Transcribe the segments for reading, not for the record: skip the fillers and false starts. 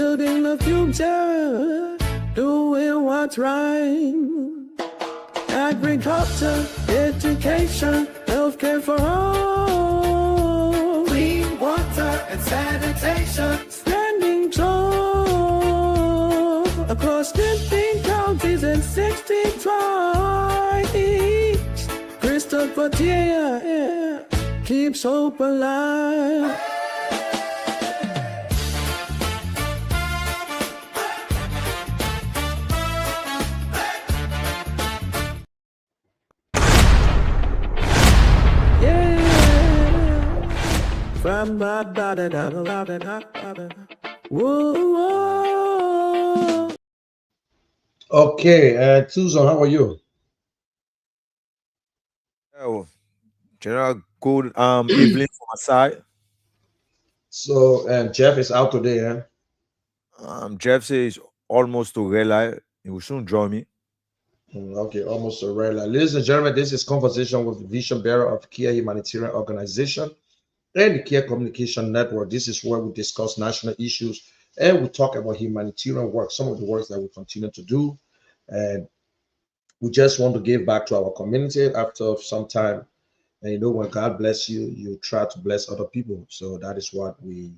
building the future, doing what's right. Agriculture, education, healthcare for all. Clean water and sanitation, standing tall across 15 counties and 16 tribes. Christopher Tier keeps hope alive. Okay, Susan, how are you? Oh, General, good evening from my side. So, Jeff is out today, eh? Jeff says almost to realize he will soon join me. Okay, almost a rare. Ladies and gentlemen, this is Conversation with the Vision Bearer of Kia Humanitarian Organization and the Kia Communication Network. This is where we discuss national issues and we talk about humanitarian work, some of the works that we continue to do. And we just want to give back to our community after some time. And you know, when God bless you, you try to bless other people. So that is what the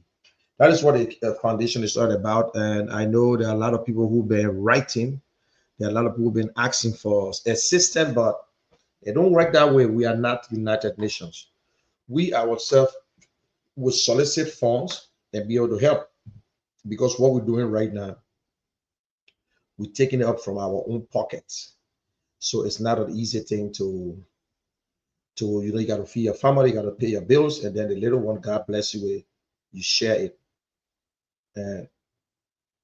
foundation is all about. And I know there are a lot of people who've been writing. There are a lot of people who've been asking for assistance, but it don't work that way. We are not United Nations. We ourselves will solicit funds and be able to help, because what we're doing right now, we're taking it up from our own pockets. So it's not an easy thing to you got to feed your family, you got to pay your bills, and then the little one, God bless you with, you share it. And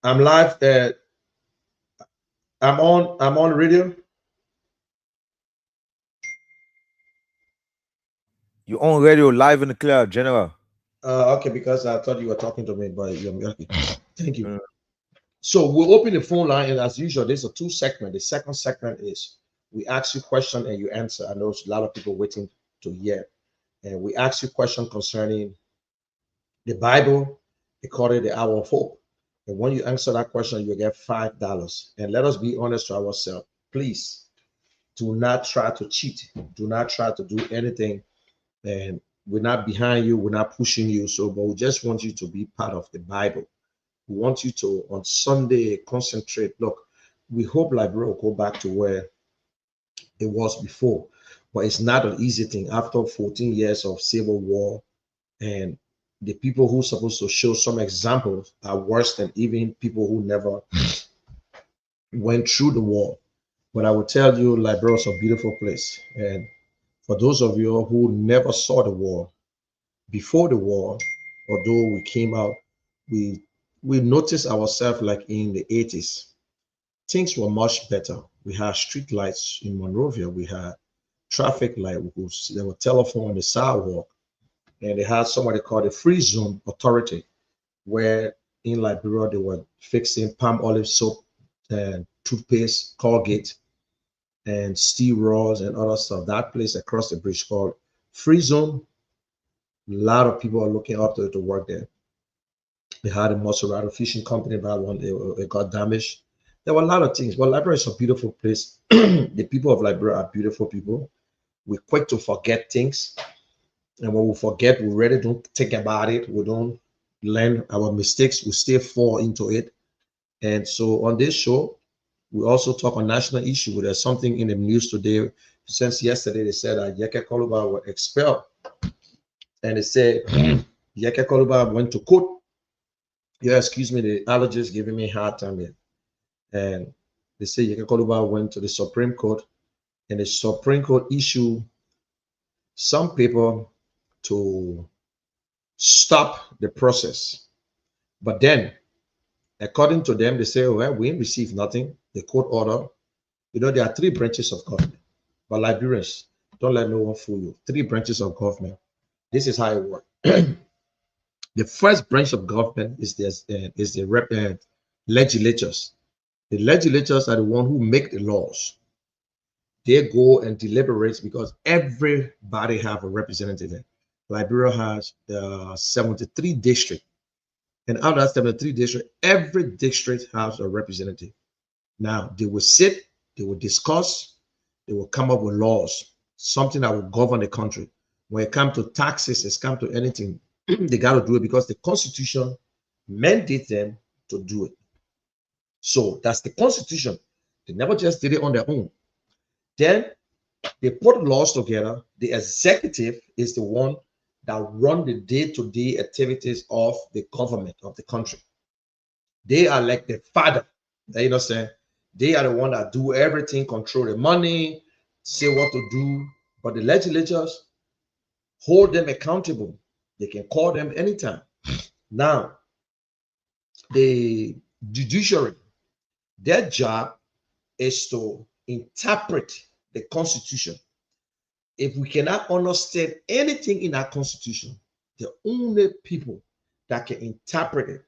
I'm live. I'm on radio. You on radio live in the clear, General. Okay, because I thought you were talking to me, but okay. Thank you. So we'll open the phone line, and as usual, there's a two segment. The second segment is we ask you question and you answer. I know there's a lot of people waiting to hear, and we ask you question concerning the Bible, according to the hour of hope. And when you answer that question, you get $5. And let us be honest to ourselves. Please do not try to cheat. Do not try to do anything. And we're not behind you. We're not pushing you. So, but we just want you to be part of the Bible. We want you to, on Sunday, concentrate. Look, we hope Liberia will go back to where it was before. But it's not an easy thing. After 14 years of civil war, and the people who are supposed to show some examples are worse than even people who never went through the war. But I will tell you, Liberia is a beautiful place. And for those of you who never saw the war, before the war, although we came out, we noticed ourselves like in the 80s. Things were much better. We had street lights in Monrovia. We had traffic light. There were telephone on the sidewalk. And they had somebody called the Free Zone Authority, where in Liberia they were fixing palm olive soap and toothpaste, Colgate, and steel rods and other stuff. That place across the bridge called Free Zone. A lot of people are looking up to work there. They had a Maserati fishing company, but one it got damaged. There were a lot of things. But Liberia is a beautiful place. The people of Liberia are beautiful people. We're quick to forget things. And when we forget, we really don't think about it. We don't learn our mistakes. We still fall into it. And so on this show, we also talk on national issue. There's something in the news today. Since yesterday, they said that Yeke Koluba were expelled. And they said Yeke Koluba went to court. Yeah, excuse me, the allergist giving me a hard time here. And they say Yeke Koluba went to the Supreme Court. And the Supreme Court issued some paper to stop the process. But then, according to them, they say, well, we ain't received nothing. The court order, there are three branches of government. But Liberians, don't let no one fool you. Three branches of government. This is how it works. The first branch of government is the legislatures. The legislatures are the one who make the laws. They go and deliberate because everybody have a representative. Liberia has 73 districts. And out of that 73 districts, every district has a representative. Now, they will sit, they will discuss, they will come up with laws, something that will govern the country. When it comes to taxes, it's come to anything, they got to do it because the Constitution mandates them to do it. So that's the Constitution. They never just did it on their own. Then they put laws together. The executive is the one that run the day-to-day activities of the government of the country. They are like the father. You know what I'm saying? They are the one that do everything, control the money, say what to do. But the legislatures hold them accountable. They can call them anytime. Now, the judiciary, their job is to interpret the Constitution. If we cannot understand anything in our Constitution, the only people that can interpret it,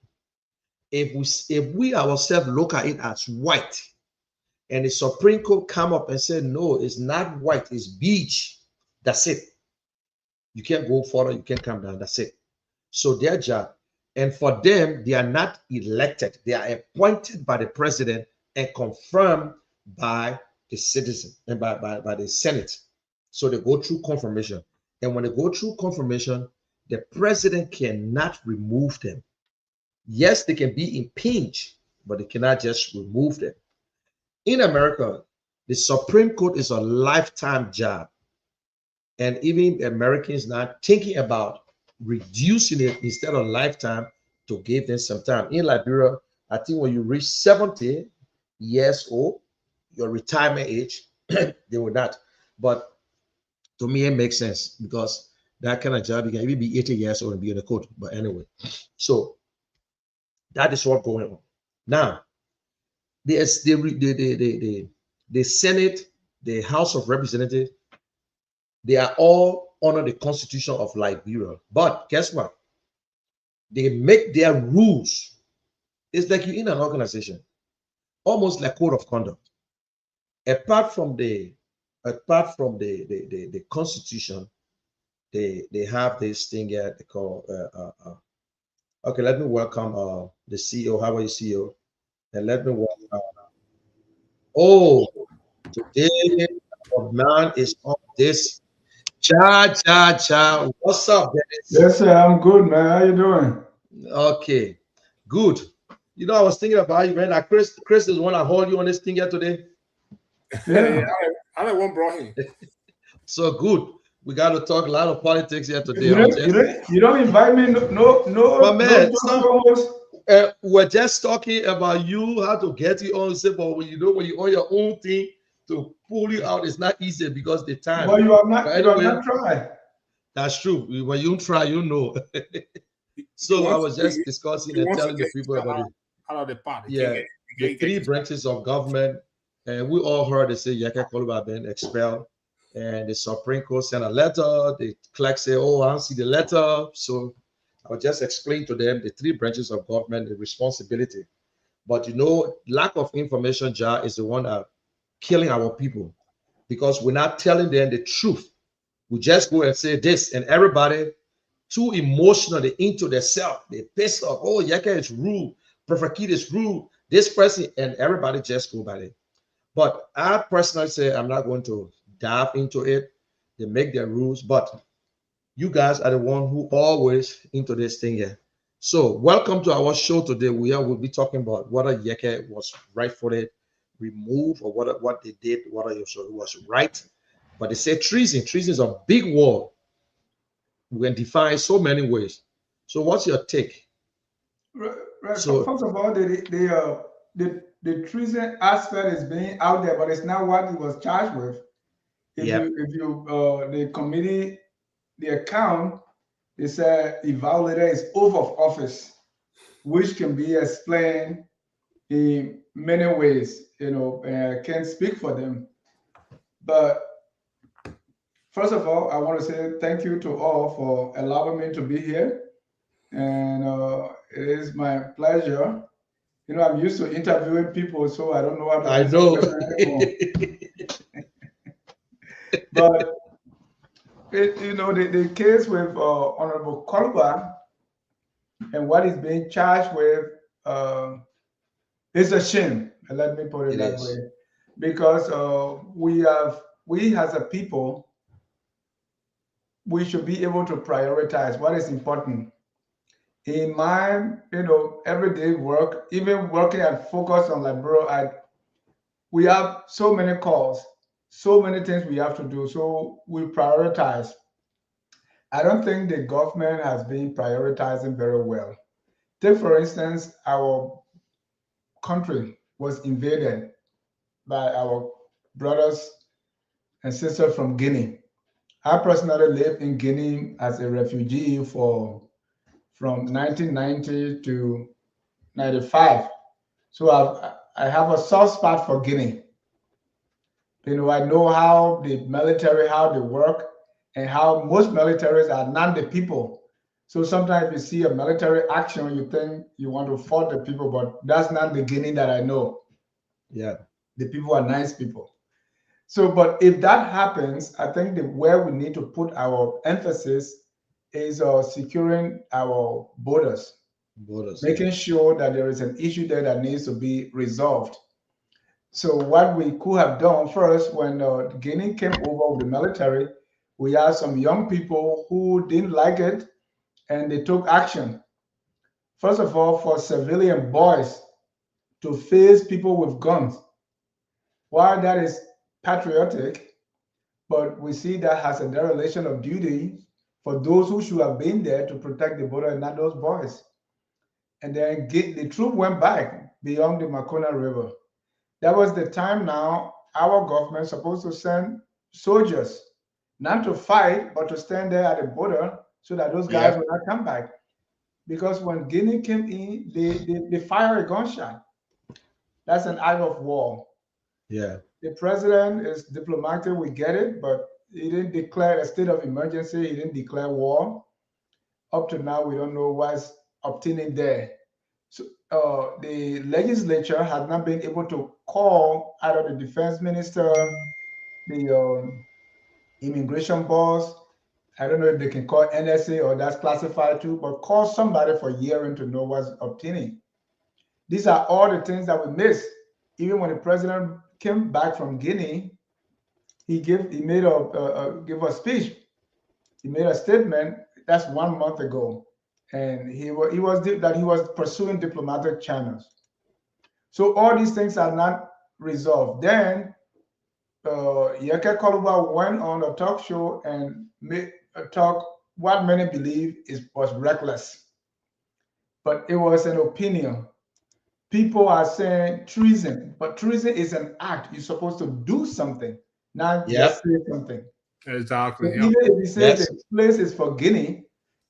if we ourselves look at it as white, and the Supreme Court come up and say, no, it's not white, it's beige, that's it. You can't go further, you can't come down, that's it. So their job, and for them, they are not elected, they are appointed by the president and confirmed by the citizen and by the Senate. So they go through confirmation. And when they go through confirmation, the president cannot remove them. Yes, they can be impeached, but they cannot just remove them. In America, the Supreme Court is a lifetime job. And even Americans now thinking about reducing it instead of lifetime to give them some time. In Liberia, I think when you reach 70 years old, your retirement age, they will not. But to me, it makes sense because that kind of job, you can even be 80 years old and be in the court. But anyway, so that is what's going on. Now, the Senate, the House of Representatives, they are all under the Constitution of Liberia. But guess what? They make their rules. It's like you're in an organization, almost like code of conduct. Apart from the Constitution, they have this thing here they call okay, let me welcome the CEO. How are you, CEO? And let me welcome today our man is on this. Cha. What's up, Dennis? Yes, sir. I'm good, man. How you doing? Okay, good. You know, I was thinking about you, man. Like Chris is the one that hold you on this thing here today. Yeah. I don't want brought him. So good. We got to talk a lot of politics here today. You don't invite me. No. But man, no we're just talking about you, how to get you on. Say, but when you're on your own thing, to pull you out is not easy because the time. But you have not tried. That's true. When you try, you know. So I was just discussing and telling the people about it. Out of the party. Yeah, the three branches of government, and we all heard they say Yaka Koluba been expelled, and the Supreme Court sent a letter. The clerk say, "Oh, I don't see the letter." So I will just explain to them the three branches of government, the responsibility. But you know, lack of information, is the one that killing our people because we're not telling them the truth. We just go and say this, and everybody too emotionally into themselves. They pissed off. Oh, Yaka is rude. Prophet Kid is rude. This person, and everybody just go by it. But I personally say I'm not going to dive into it. They make their rules, but you guys are the one who always into this thing here. So welcome to our show today. We'll be talking about whether Yaka was rightfully removed or what they did, whether it was right. But they say treason. Treason is a big word. We can define so many ways. So what's your take? Right. So first of all, the treason aspect is being out there, but it's not what he was charged with. If you the committee, the account, they said he violated his oath of office, which can be explained in many ways. You know, I can't speak for them, but first of all, I want to say thank you to all for allowing me to be here. And it is my pleasure. You know, I'm used to interviewing people, so I don't know how to answer questions anymore. But, the case with Honorable Koluba, and what he's being charged with is a shame. Let me put it that way, because we as a people, we should be able to prioritize what is important. In my, everyday work, even working at Focus on Libero, we have so many calls, so many things we have to do, so we prioritize. I don't think the government has been prioritizing very well. Take, for instance, our country was invaded by our brothers and sisters from Guinea. I personally lived in Guinea as a refugee from 1990 to 95. So I have a soft spot for Guinea. I know how the military, how they work, and how most militaries are not the people. So sometimes you see a military action, you think you want to fight the people, but that's not the Guinea that I know. Yeah. The people are nice people. So, but if that happens, I think where we need to put our emphasis is securing our borders, making sure that there is an issue there that needs to be resolved. So what we could have done first, when Guinea came over with the military, we had some young people who didn't like it, and they took action. First of all, for civilian boys to face people with guns. While that is patriotic, but we see that has a dereliction of duty for those who should have been there to protect the border and not those boys. And then the troop went back beyond the Makona River. That was the time now our government is supposed to send soldiers, not to fight, but to stand there at the border so that those guys will not come back. Because when Guinea came in, they fired a gunshot. That's an act of war. Yeah. The president is diplomatic, we get it, but he didn't declare a state of emergency. He didn't declare war. Up to now, we don't know what's obtaining there. So the legislature has not been able to call either the defense minister, the immigration boss. I don't know if they can call NSA or that's classified too, but call somebody for hearing to know what's obtaining. These are all the things that we miss. Even when the president came back from Guinea, he made a speech. He made a statement. That's 1 month ago, and he was pursuing diplomatic channels. So all these things are not resolved. Then Yeke Koluba went on a talk show and made a talk what many believe was reckless, but it was an opinion. People are saying treason, but treason is an act. You're supposed to do something, not just say something. Exactly. So even if he says the place is for Guinea,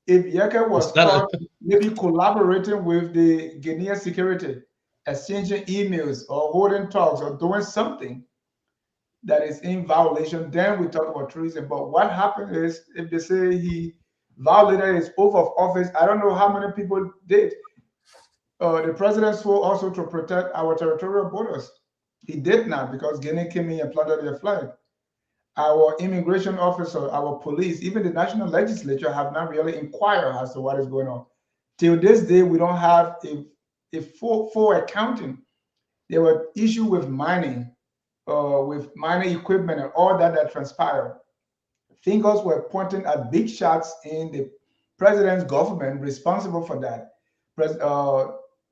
if Yeke was caught maybe collaborating with the Guinean security, exchanging emails or holding talks or doing something that is in violation, then we talk about treason. But what happened is, if they say he violated his oath of office, I don't know how many people did. The president swore also to protect our territorial borders. He did not, because Guinea came in and planted their flag. Our immigration officer, our police, even the national legislature have not really inquired as to what is going on. Till this day, we don't have a full accounting. There were issues with mining equipment and all that transpired. Fingers were pointing at big shots in the president's government responsible for that.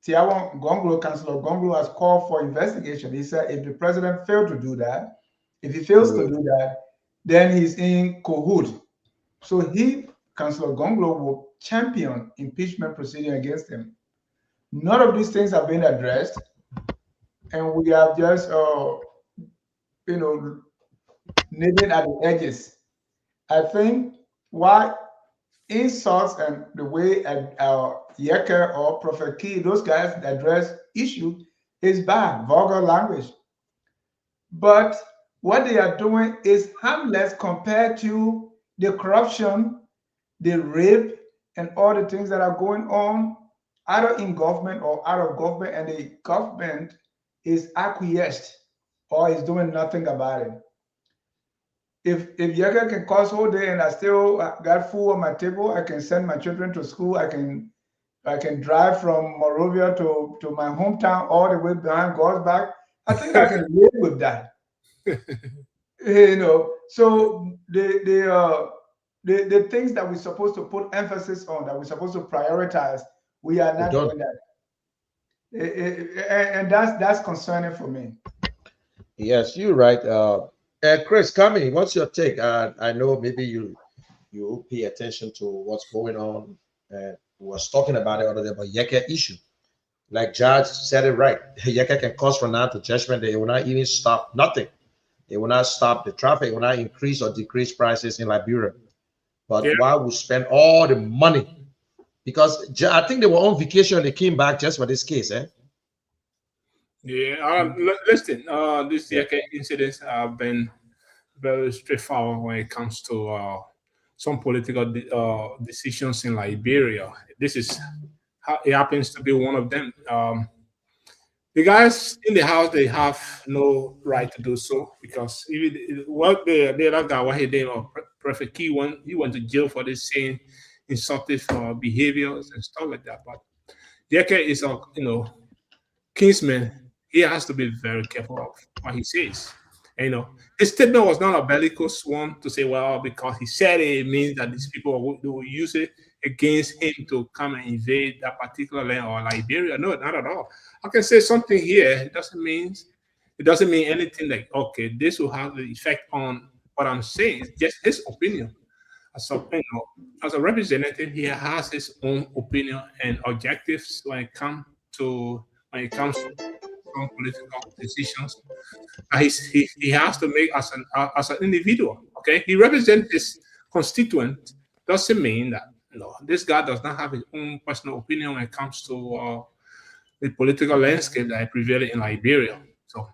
Tiawan Gonglo, Councillor Gonglo, has called for investigation. He said if the president failed to do that, if he fails to do that, then he's in cahoot. So Councillor Gonglo, will champion impeachment proceeding against him. None of these things have been addressed, and we have just, nibbling at the edges. I think why insults and the way Yeke or Prophet Key, those guys address issue is bad, vulgar language. But what they are doing is harmless compared to the corruption, the rape, and all the things that are going on either in government or out of government, and the government is acquiesced or is doing nothing about it. If Yeke can cause all day and I still got food on my table, I can send my children to school, I can I can drive from Monrovia to my hometown all the way behind God's back. I think I can live with that. You know, so the things that we're supposed to put emphasis on, that we're supposed to prioritize, we are not doing that. And that's concerning for me. Yes, you're right. Chris, Kami, what's your take? I know maybe you pay attention to what's going on. We was talking about it other day, but Yeke issue. Like Judge said it right. Yeke can cause from now to judgment. They will not even stop nothing. They will not stop the traffic. It will not increase or decrease prices in Liberia. But why we spend all the money? Because I think they were on vacation. They came back just for this case, eh? Yeah. Listen. These Yeke incidents have been very straightforward when it comes to some political decisions in Liberia. This is how it happens to be one of them. The guys in the house, they have no right to do so, because even what the other guy, what he did, Prefect Key, he went to jail for this same insultive behaviors and stuff like that. But Yeke is a kinsman. He has to be very careful of what he says. And, his statement was not a bellicose one to say, well, because he said it means that these people will use it against him to come and invade that particular land or Liberia. No, not at all. I can say something here. It doesn't mean anything like, okay, this will have the effect on what I'm saying. It's just his opinion. As a representative, he has his own opinion and objectives when it comes to some political decisions. He has to make as an individual. Okay, he represents his constituent. Doesn't mean that this guy does not have his own personal opinion when it comes to the political landscape that prevailing in Liberia. So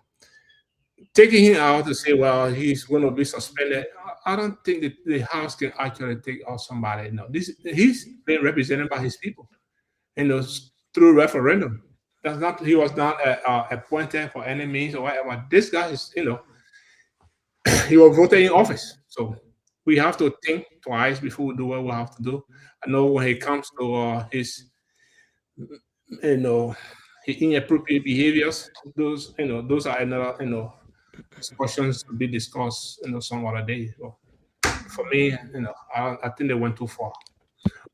taking him out to say, well, he's going to be suspended, I don't think that the House can actually take out somebody. No, he's being represented by his people, through referendum. He was not appointed for any means or whatever. This guy is, he was voted in office. So we have to think twice before we do what we have to do. I know when it comes to his inappropriate behaviors, those are another discussions to be discussed some other day. So for me, I think they went too far.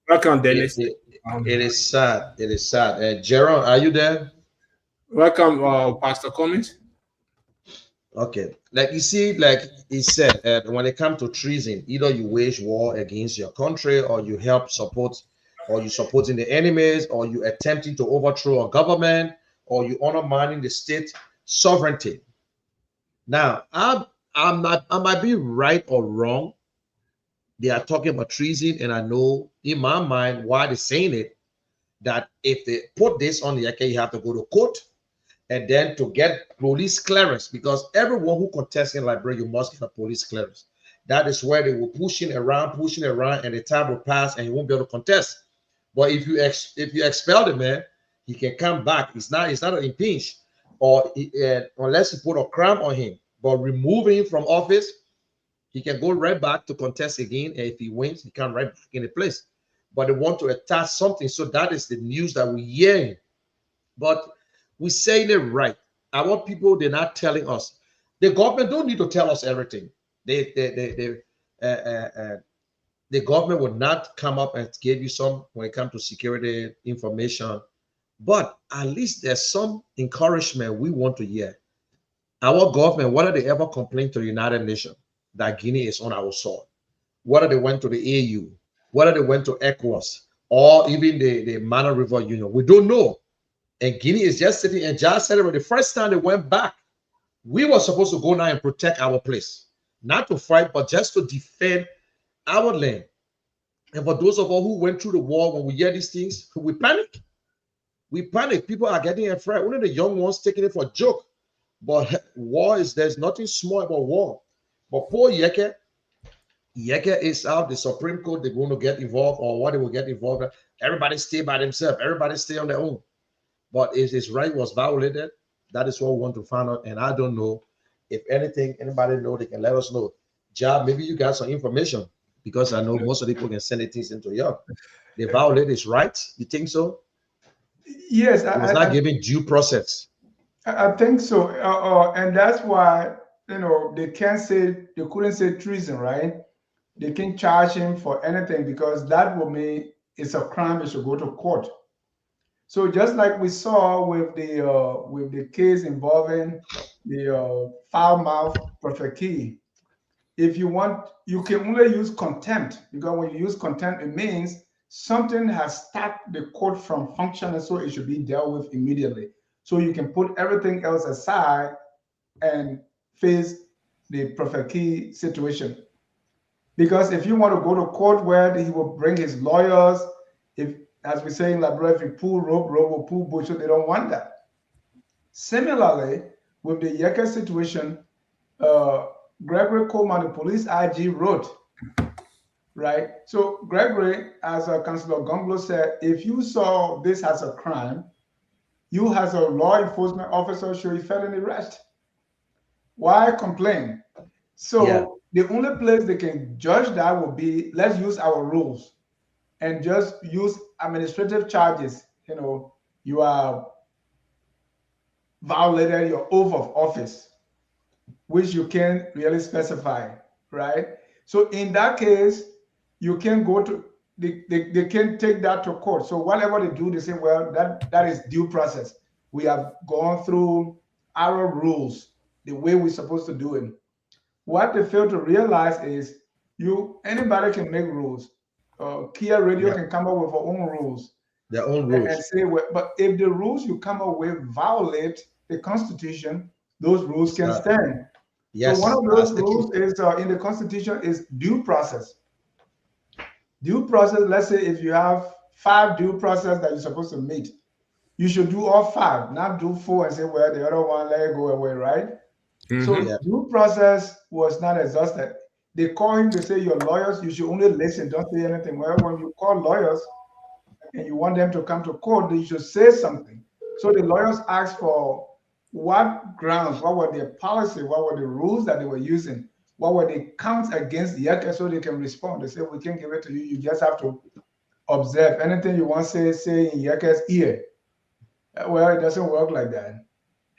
Welcome, Dennis. It is sad. It is sad. Jerome, are you there? Welcome, Pastor Cummings. Okay. Like you see, like he said, when it comes to treason, either you wage war against your country, or you or you supporting the enemies, or you attempting to overthrow a government, or you undermining the state sovereignty. Now, I might be right or wrong. They are talking about treason, and I know in my mind why they're saying it, that if they put this on the Yeke, you have to go to court, and then to get police clearance, because everyone who contests in Liberia, you must get a police clearance. That is where they will pushing around, and the time will pass, and you won't be able to contest. But if you expel the man, he can come back. It's not an impeach, or unless you put a crime on him. But removing him from office, he can go right back to contest again, and if he wins, he can right back in the place. But they want to attach something, so that is the news that we're hearing. But we're saying it right. I want people, they're not telling us. The government don't need to tell us everything. The government would not come up and give you some when it comes to security information. But at least there's some encouragement we want to hear. Our government, whether they ever complain to the United Nations that Guinea is on our soil, whether they went to the AU, whether they went to ECOWAS, or even the Mana River Union, we don't know. And Guinea is just sitting, and just celebrate the first time they went back. We were supposed to go now and protect our place, not to fight, but just to defend our land. And for those of us who went through the war, when we hear these things, we panic. We panic. People are getting afraid. Only the young ones taking it for a joke. But there's nothing small about war. But poor Yeke is out. The Supreme Court, they're going to get involved, or what they will get involved in. Everybody stay by themselves. Everybody stay on their own. But if his right was violated, that is what we want to find out. And I don't know. If anything, anybody know, they can let us know. Job, maybe you got some information, because I know most of the people can send the things into you. They violate his rights. You think so? Yes, He was not given due process. I think so, and that's why they couldn't say treason, right? They can't charge him for anything because that would mean it's a crime. It should go to court. So just like we saw with the case involving the foul mouth Prophet Key, if you want, you can only use contempt, because when you use contempt, it means something has stopped the court from functioning, so it should be dealt with immediately. So you can put everything else aside and face the Prophet Key situation. Because if you want to go to court where he will bring his lawyers, if, as we say in Labrador, if you pull rope, rope will pull bush, so they don't want that. Similarly, with the Yeka situation, Gregory Coleman, the police IG, wrote, right? So Gregory, as Councillor Gonglo said, if you saw this as a crime, you as a law enforcement officer should felony arrest. Why complain? So the only place they can judge that will be, let's use our rules and just use administrative charges. You are violated your oath of office, which you can't really specify, right? So in that case, you can go to, they can take that to court. So whatever they do, they say, well, that is due process. We have gone through our rules, the way we're supposed to do it. What they fail to realize is anybody can make rules. Kia Radio can come up with their own rules. Their own rules. And say, well, but if the rules you come up with violate the Constitution, those rules can stand. Yes. So one of those rules is in the Constitution is due process. Due process, let's say if you have 5 due process that you're supposed to meet, you should do all 5, not do 4 and say, well, the other one, let it go away, right? So due process was not exhausted. They call him to say, your lawyers, you should only listen, don't say anything. Well, when you call lawyers and you want them to come to court, they should say something. So the lawyers asked for what grounds, what were their policy, what were the rules that they were using, what were the counts against the Yeka, so they can respond. They say, we can't give it to you, you just have to observe. Anything you want to say in Yeka's ear. Well, it doesn't work like that.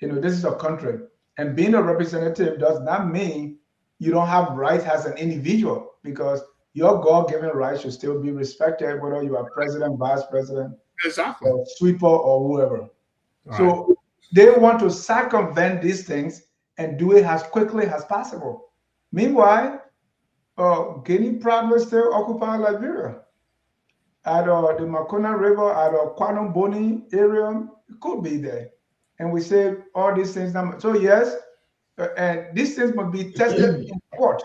This is a country. And being a representative does not mean you don't have rights as an individual, because your God-given rights should still be respected, whether you are president, vice president, or sweeper, or whoever. Right. So they want to circumvent these things and do it as quickly as possible. Meanwhile, Guinea province still occupy Liberia. At the Makona River, at the Quantum Boni area, it could be there. And we say all these things. So yes, and these things must be tested in court.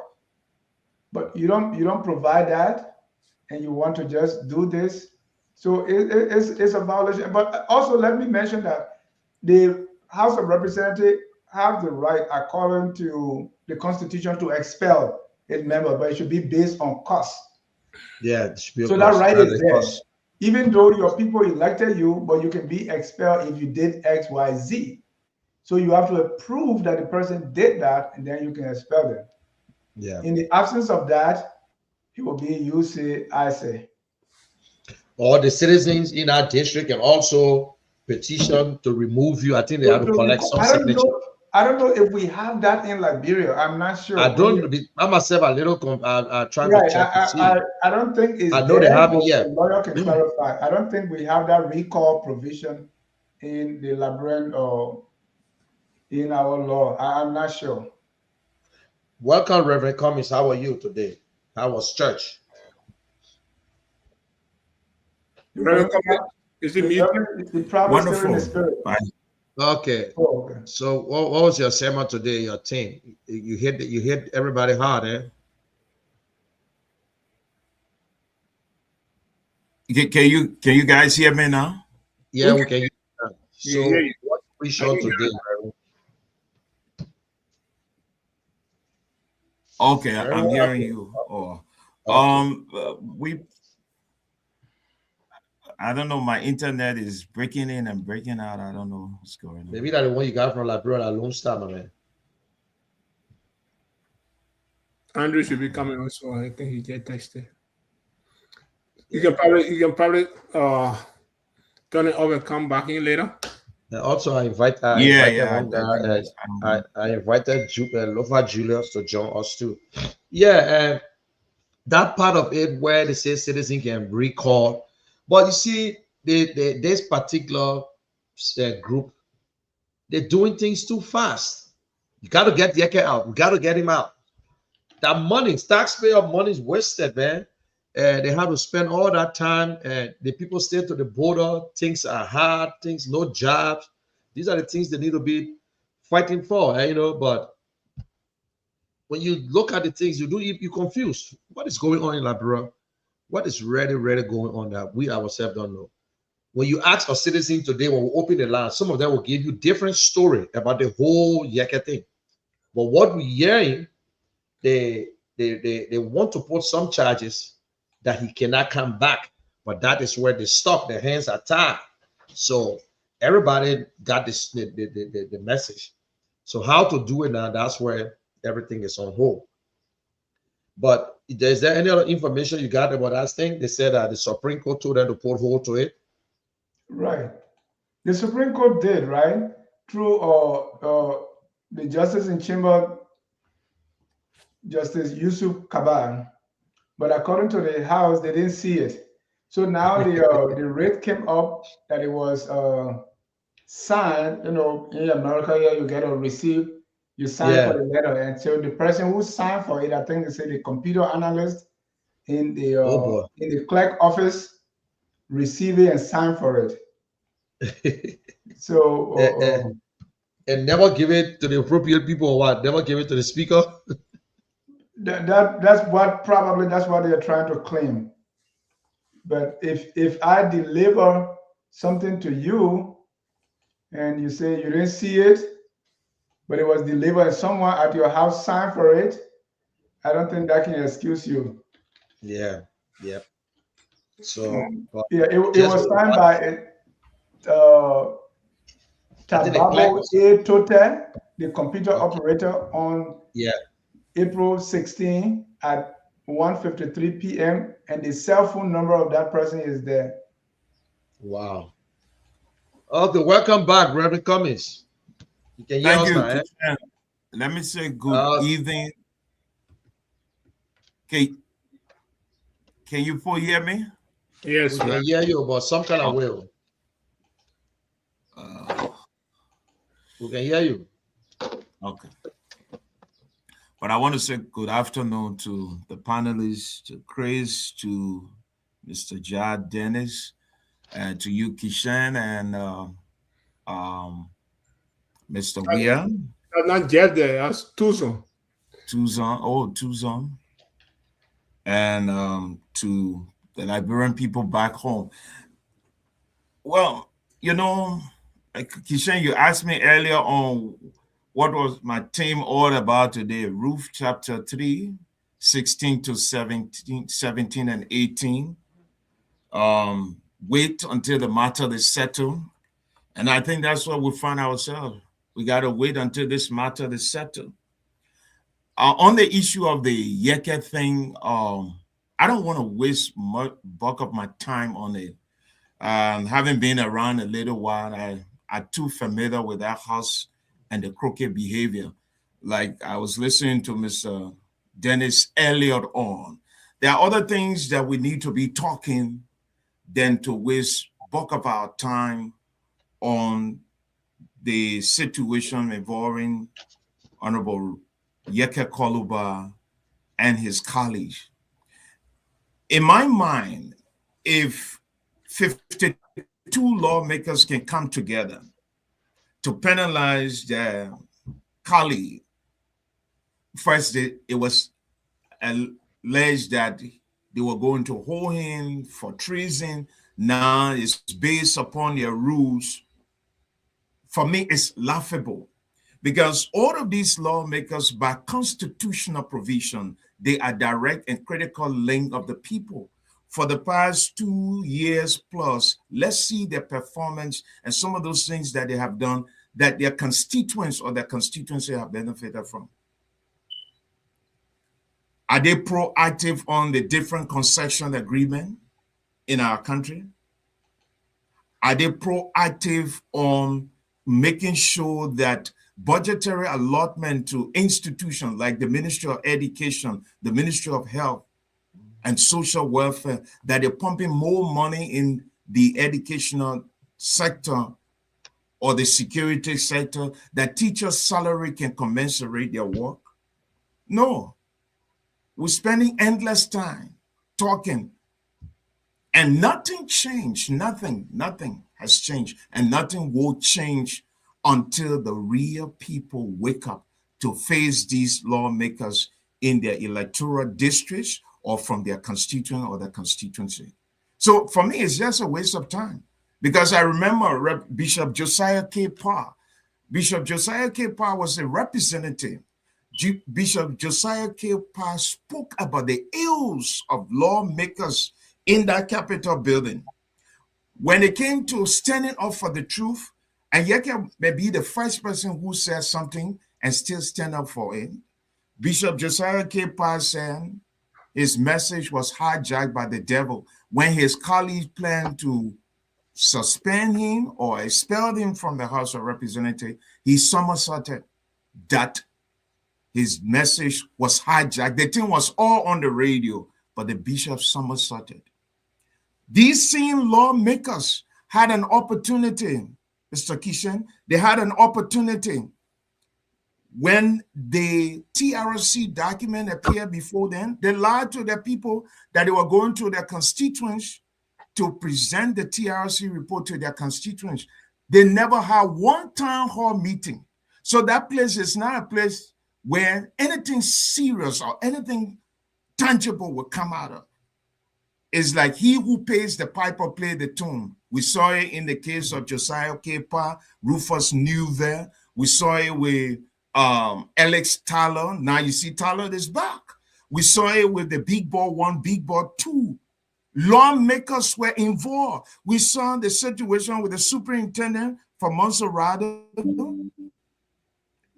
But you don't provide that, and you want to just do this. So it's a violation. But also let me mention that the House of Representatives have the right, according to the Constitution, to expel its member, but it should be based on cost. Yeah, it should be. So that right is there. Even though your people elected you, but you can be expelled if you did X, Y, Z. So you have to prove that the person did that, and then you can expel them. Yeah. In the absence of that, it will be you say, I say. Or the citizens in our district can also petition to remove you. I think they have to collect some signature. I don't know if we have that in Liberia. I'm not sure. I don't. I myself a little trying to check to see. I don't think it's. I know they have it yet. The lawyer can clarify. I don't think we have that recall provision in the Liberian or in our law. I'm not sure. Welcome, Reverend Cummings. How are you today? How was church? Reverend Cummings, is it muted? Wonderful. Okay. Oh, okay. So what was your sermon today? Your team, you hit everybody hard, eh? Can you guys hear me now? Yeah, we can. So yeah. what we showed today? Okay, I'm hearing you. I don't know. My internet is breaking in and breaking out. I don't know what's going on. Maybe that's the one you got from Liberia, Lone Star, my man. Andrew should be coming also. I think he get texted. You can probably turn it off and come back in later. And also, I invited one guy. I invited Lofa Julius to join us too. Yeah, that part of it where they say citizen can recall, but you see, this particular group, they're doing things too fast. You got to get Yeke out. We got to get him out. That money, taxpayer money is wasted, man. They have to spend all that time, and the people stay to the border. Things are hard. Things, no jobs. These are the things they need to be fighting for, you know. But when you look at the things you're confused. What is going on in Liberia? What is really going on that we ourselves don't know? When you ask a citizen today, when we open the line, some of them will give you different story about the whole Yeke thing. But what we're hearing, they want to put some charges that he cannot come back, but that is where they stop. Their hands are tied. So everybody got this the message. So how to do it now? That's where everything is on hold. But is there any other information you got about that thing? They said that the Supreme Court told them to put hold to it. Right. The Supreme Court did, right? Through the Justice in Chamber, Justice Yusuf Kaban. But according to the House, they didn't see it. So now the rate came up that it was signed. You know, in America here, you get a receipt, you sign for the letter. And so the person who signed for it, I think they say the computer analyst in the clerk office receive it and sign for it. So and never give it to the appropriate people or what? Never give it to the speaker. That's what they're trying to claim. But if I deliver something to you and you say you didn't see it, but it was delivered and someone at your house signed for it, I don't think that can excuse you. Yeah. So it was signed by Tababo A. Tote, the computer operator, on April 16 at 1:53 p.m. and the cell phone number of that person is there. Wow. Okay, welcome back, Reverend Cummings. You can hear us now, eh? Let me say good evening. Can you hear me? Yes, we can hear you, but some kind of way. We can hear you. Okay. But I want to say good afternoon to the panelists, to Chris, to Mr. Jad Dennis, and to you, Kishan, and Mr. Weir. Not Jad there, that's Tuzon. Tuzon. And to the Liberian people back home. Well, you know, Kishan, you asked me earlier on what was my theme all about today. Ruth chapter 3, 16 to 17 and 18. Wait until the matter is settled. And I think that's what we find ourselves. We got to wait until this matter is settled. On the issue of the Yeke thing, I don't want to waste much bulk of my time on it. Having been around a little while, I'm too familiar with that house and the crooked behavior. Like I was listening to Mr. Dennis earlier on. There are other things that we need to be talking than to waste bulk of our time on the situation involving Honorable Yeke Koluba and his colleagues. In my mind, if 52 lawmakers can come together to penalize their colleague, first it was alleged that they were going to hold him for treason. Now it's based upon their rules. For me, it's laughable because all of these lawmakers, by constitutional provision, they are direct and critical link of the people. For the past 2 years plus, let's see their performance and some of those things that they have done that their constituents or their constituency have benefited from. Are they proactive on the different concession agreement in our country? Are they proactive on making sure that budgetary allotment to institutions like the Ministry of Education, the Ministry of Health and Social Welfare, that they're pumping more money in the educational sector or the security sector, that teachers' salary can commensurate their work? No. We're spending endless time talking, and nothing changed. Nothing has changed, and nothing will change until the real people wake up to face these lawmakers in their electoral districts or from their constituent or their constituency. So for me, it's just a waste of time, because I remember Bishop Josiah K. Parr. Bishop Josiah K. Parr was a representative. Bishop Josiah K. Parr spoke about the ills of lawmakers in that Capitol building. When it came to standing up for the truth, and Yeke may be the first person who says something and still stand up for it, Bishop Josiah K. Parr said his message was hijacked by the devil when his colleagues planned to suspend him or expel him from the House of Representatives. He somersaulted that his message was hijacked. The thing was all on the radio, but the bishop somersaulted. These same lawmakers had an opportunity, Mr. Kishan. They had an opportunity when the TRC document appeared before them. They lied to their people that they were going to their constituents to present the TRC report to their constituents. They never had one town hall meeting. So that place is not a place where anything serious or anything tangible will come out of. It's like he who pays the piper play the tune. We saw it in the case of Josiah K. Parr, Rufus Newville. We saw it with Alex Tyler. Now you see Tyler is back. We saw it with the Big Ball 1, Big Ball 2. Lawmakers were involved. We saw the situation with the superintendent for Monserrado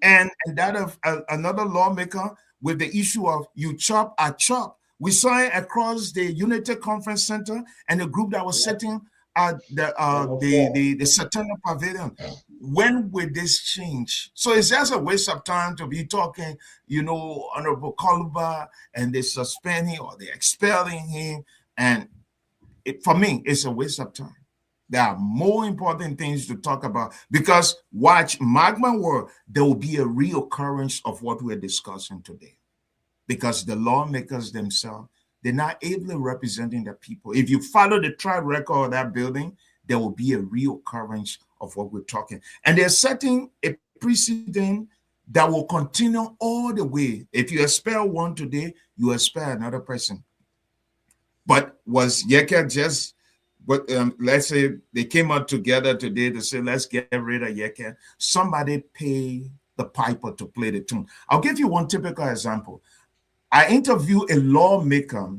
and that of another lawmaker with the issue of you chop, I chop. We saw it across the Unity Conference Center and the group that was sitting at the Satana Pavilion. When will this change? So it's just a waste of time to be talking, Honorable Koluba, and they suspend him or they're expelling him. And for me, it's a waste of time. There are more important things to talk about, because mark my word, there will be a reoccurrence of what we're discussing today, because the lawmakers themselves, they're not ably representing the people. If you follow the track record of that building, there will be a reoccurrence of what we're talking. And they're setting a precedent that will continue all the way. If you expel one today, you expel another person. But was Yeke just, let's say they came out together today to say, let's get rid of Yeke. Somebody pay the piper to play the tune. I'll give you one typical example. I interviewed a lawmaker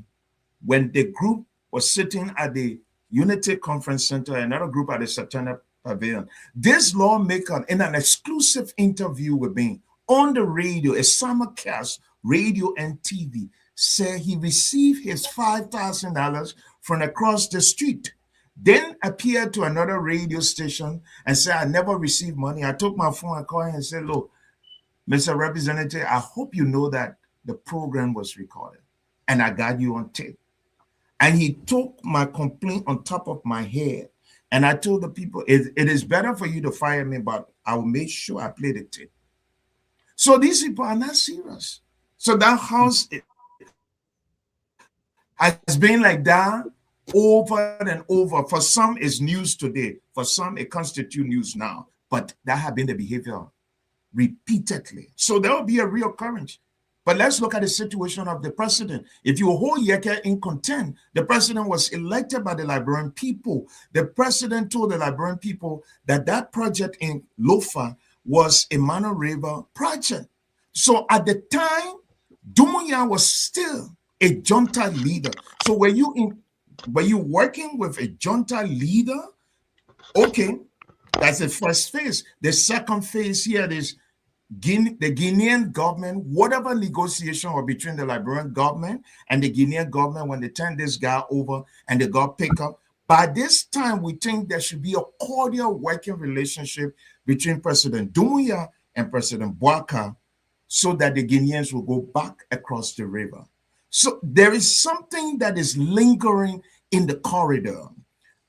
when the group was sitting at the Unity Conference Center, another group at the Satana Pavilion. This lawmaker, in an exclusive interview with me on the radio, a simulcast radio and TV, said he received his $5,000 from across the street. Then appeared to another radio station and said, I never received money. I took my phone and called him and said, look, Mr. Representative, I hope you know that the program was recorded and I got you on tape. And he took my complaint on top of my head. And I told the people, it is better for you to fire me, but I will make sure I play the tape. So these people are not serious. So that house has been like that over and over. For some, it's news today. For some, it constitutes news now. But that has been the behavior repeatedly. So there will be a reoccurrence. But let's look at the situation of the president. If you hold Yeke in contempt, the president was elected by the Liberian people. The president told the Liberian people that that project in Lofa was a Mano River project. So at the time, Dumuya was still a junta leader. So were you working with a junta leader? Okay, that's the first phase. The second phase here is the Guinean government, whatever negotiation were between the Liberian government and the Guinean government when they turned this guy over and they got picked up, By this time, we think there should be a cordial working relationship between President Doumbouya and President Bouaká so that the Guineans will go back across the river. So there is something that is lingering in the corridor.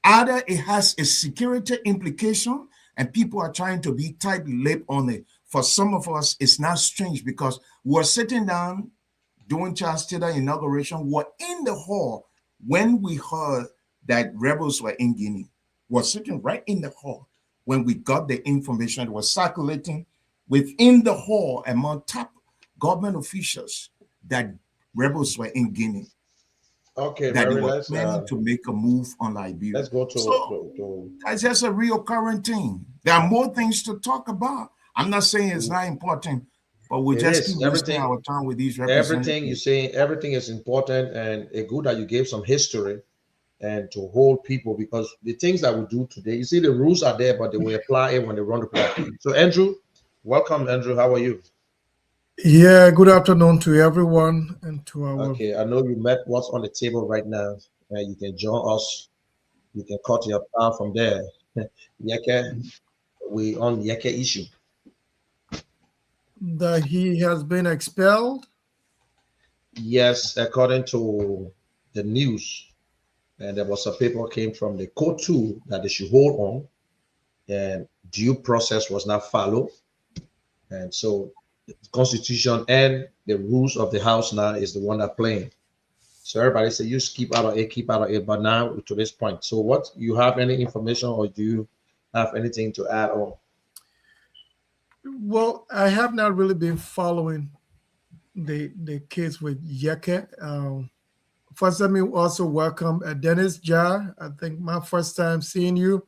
Either it has a security implication and people are trying to be tight-lipped on it. For some of us, it's not strange because we're sitting down doing Charles Taylor inauguration. We're in the hall when we heard that rebels were in Guinea. We're sitting right in the hall when we got the information that was circulating within the hall among top government officials that rebels were in Guinea. Okay, that Mary, they were let's planning to make a move on Liberia. let's go to, So that's just a real current thing. There are more things to talk about. I'm not saying it's not important, but we It just is. keep wasting Everything- our time with these representatives. everything you say, everything is important, and it's good that you gave some history and to hold people, because the things that we do today, you see the rules are there, but they will apply it when they run the play. So Andrew, welcome, Andrew. How are you? Yeah, good afternoon to everyone and to our. Okay, I know you met what's on the table right now, and you can join us. You can cut your path from there. Yeke, we on Yeke issue. That he has been expelled. Yes, according to the news, and there was a paper came from the court too that they should hold on, and due process was not followed, and so the Constitution and the rules of the House now is the one that playing. So everybody say you just keep out of it, keep out of it. But now to this point, so what, you have any information or do you have anything to add on? Well, I have not really been following the case with Yeke. First, let me also welcome Dennis Jar. I think my first time seeing you.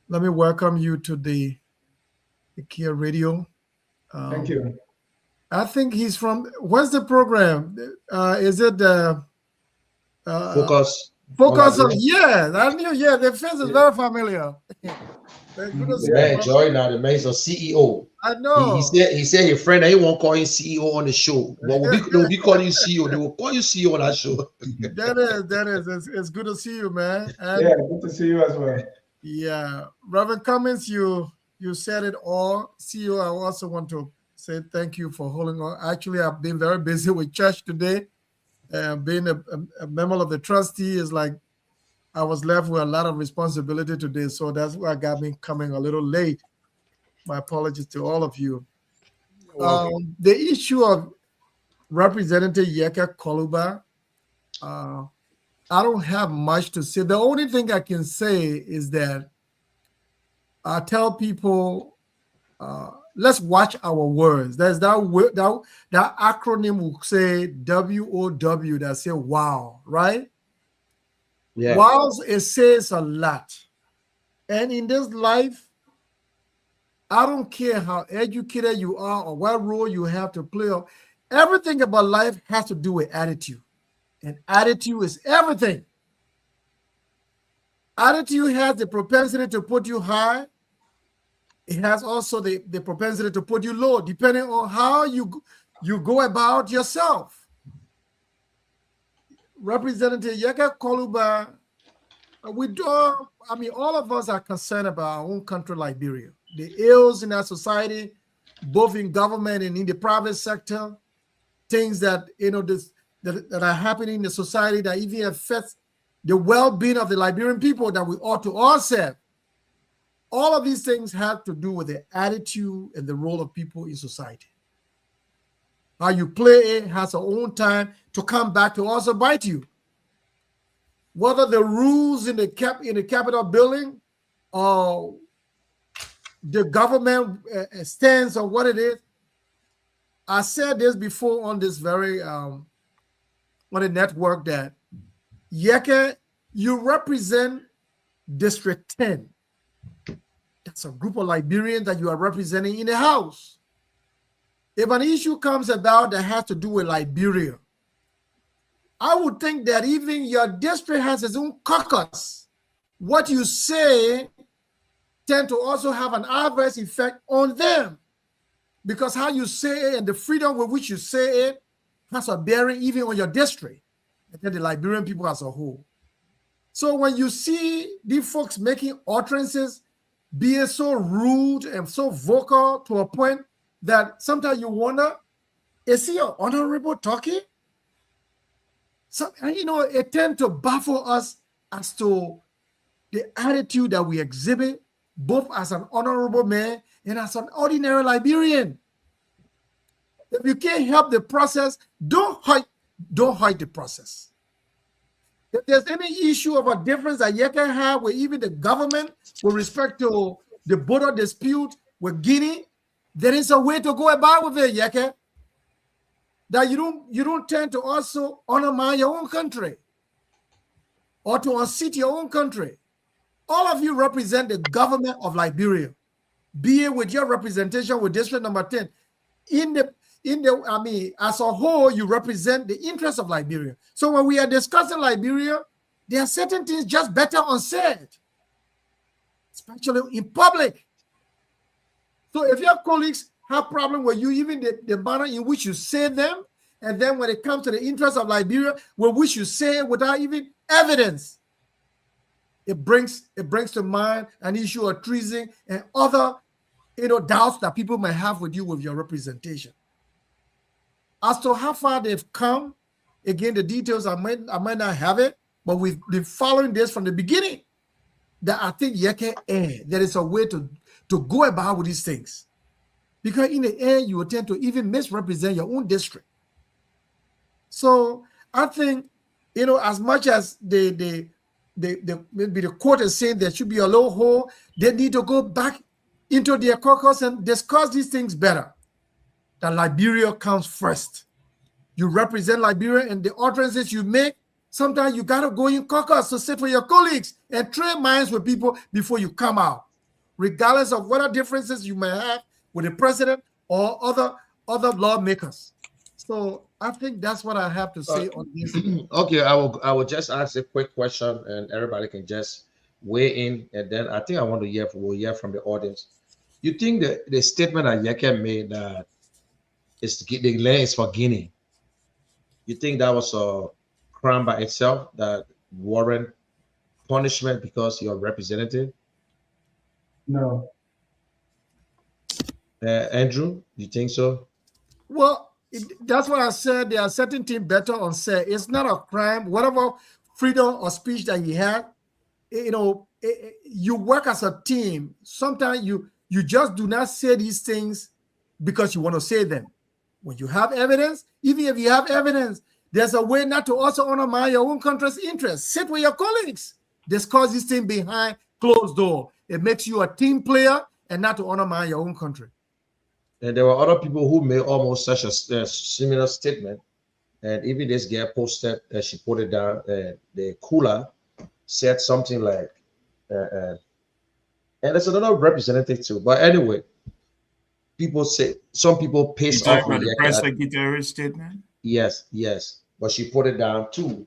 Let me welcome you to the Kia Radio. Thank you. I think he's from. What's the program? Is it Focus. Focus on on? Yeah, I knew. Yeah, the face is very familiar. Good to see the man you. Joy now, the man is a CEO. I know. He said his friend he won't call him CEO on the show. But they will be calling you CEO. They will call you CEO on that show. That is. It's good to see you, man. And Yeah, good to see you as well. yeah, Reverend Cummins, you said it all. CEO, I also want to say thank you for holding on. Actually, I've been very busy with church today. Being a member of the trustee is like I was left with a lot of responsibility today, so that's why got me coming a little late. My apologies to all of you. The issue of Representative Yeke Koluba, I don't have much to say. The only thing I can say is that I tell people, let's watch our words. There's that acronym will say WOW that say wow, right? Yeah. Wow, it says a lot. And in this life, I don't care how educated you are or what role you have to play. Everything about life has to do with attitude. And attitude is everything. Attitude has the propensity to put you high. It has also the propensity to put you low, depending on how you go about yourself. Representative Yeke Koluba, all of us are concerned about our own country, Liberia. The ills in our society, both in government and in the private sector, things that that are happening in the society that even affects the well-being of the Liberian people that we ought to all serve. All of these things have to do with the attitude and the role of people in society. How you play it has its own time to come back to also bite you. Whether the rules in the Capitol building or the government stands on what it is. I said this before on this very on the network that Yeke, you represent District 10. That's a group of Liberians that you are representing in the House. If an issue comes about that has to do with Liberia, I would think that even your district has its own caucus. What you say tend to also have an adverse effect on them, because how you say it and the freedom with which you say it has a bearing even on your district and then the Liberian people as a whole. So when you see these folks making utterances, being so rude and so vocal to a point that sometimes you wonder, is he an honorable talking? So, and you know, it tends to baffle us as to the attitude that we exhibit, both as an honorable man and as an ordinary Liberian. If you can't help the process, don't hide the process. If there's any issue of a difference that you can have with even the government with respect to the border dispute with Guinea, there is a way to go about with it, Yeke. That you don't tend to also undermine your own country or to unseat your own country. All of you represent the government of Liberia, be it with your representation with District Number 10. As a whole, you represent the interests of Liberia. So when we are discussing Liberia, there are certain things just better unsaid, especially in public. So if your colleagues have problem with you, even the manner in which you say them, and then when it comes to the interests of Liberia, with which you say it without even evidence, it brings to mind an issue of treason and other doubts that people may have with you with your representation. As to how far they've come, again, the details I might not have it, but we've been following this from the beginning. That I think there is a way to go about with these things. Because in the end, you will tend to even misrepresent your own district. So I think, as much as maybe the court is saying there should be a low hole, they need to go back into their caucus and discuss these things better. That Liberia comes first. You represent Liberia and the utterances you make. Sometimes you got to go in caucus to sit with your colleagues and trade minds with people before you come out, regardless of what differences you may have with the president or other lawmakers. So I think that's what I have to say on this. Okay, I will just ask a quick question and everybody can just weigh in, and then I think we'll hear from the audience. You think that the statement that Yeke made that the land is for Guinea, you think that was a crime by itself that warrant punishment because you're a representative? No. Andrew, you think so? Well, that's what I said. There are certain things better unsaid. It's not a crime. Whatever freedom of speech that you have, you work as a team. Sometimes you just do not say these things because you want to say them. When you have evidence, even if you have evidence, there's a way not to also undermine your own country's interests. Sit with your colleagues. Discuss this thing behind closed door. It makes you a team player and not to undermine your own country. And there were other people who made almost such a similar statement. And even this girl posted, she put it down, the cooler said something like, and there's another representative too. But anyway, people say, some people piss off with the press secretary statement. Yes, but she put it down too.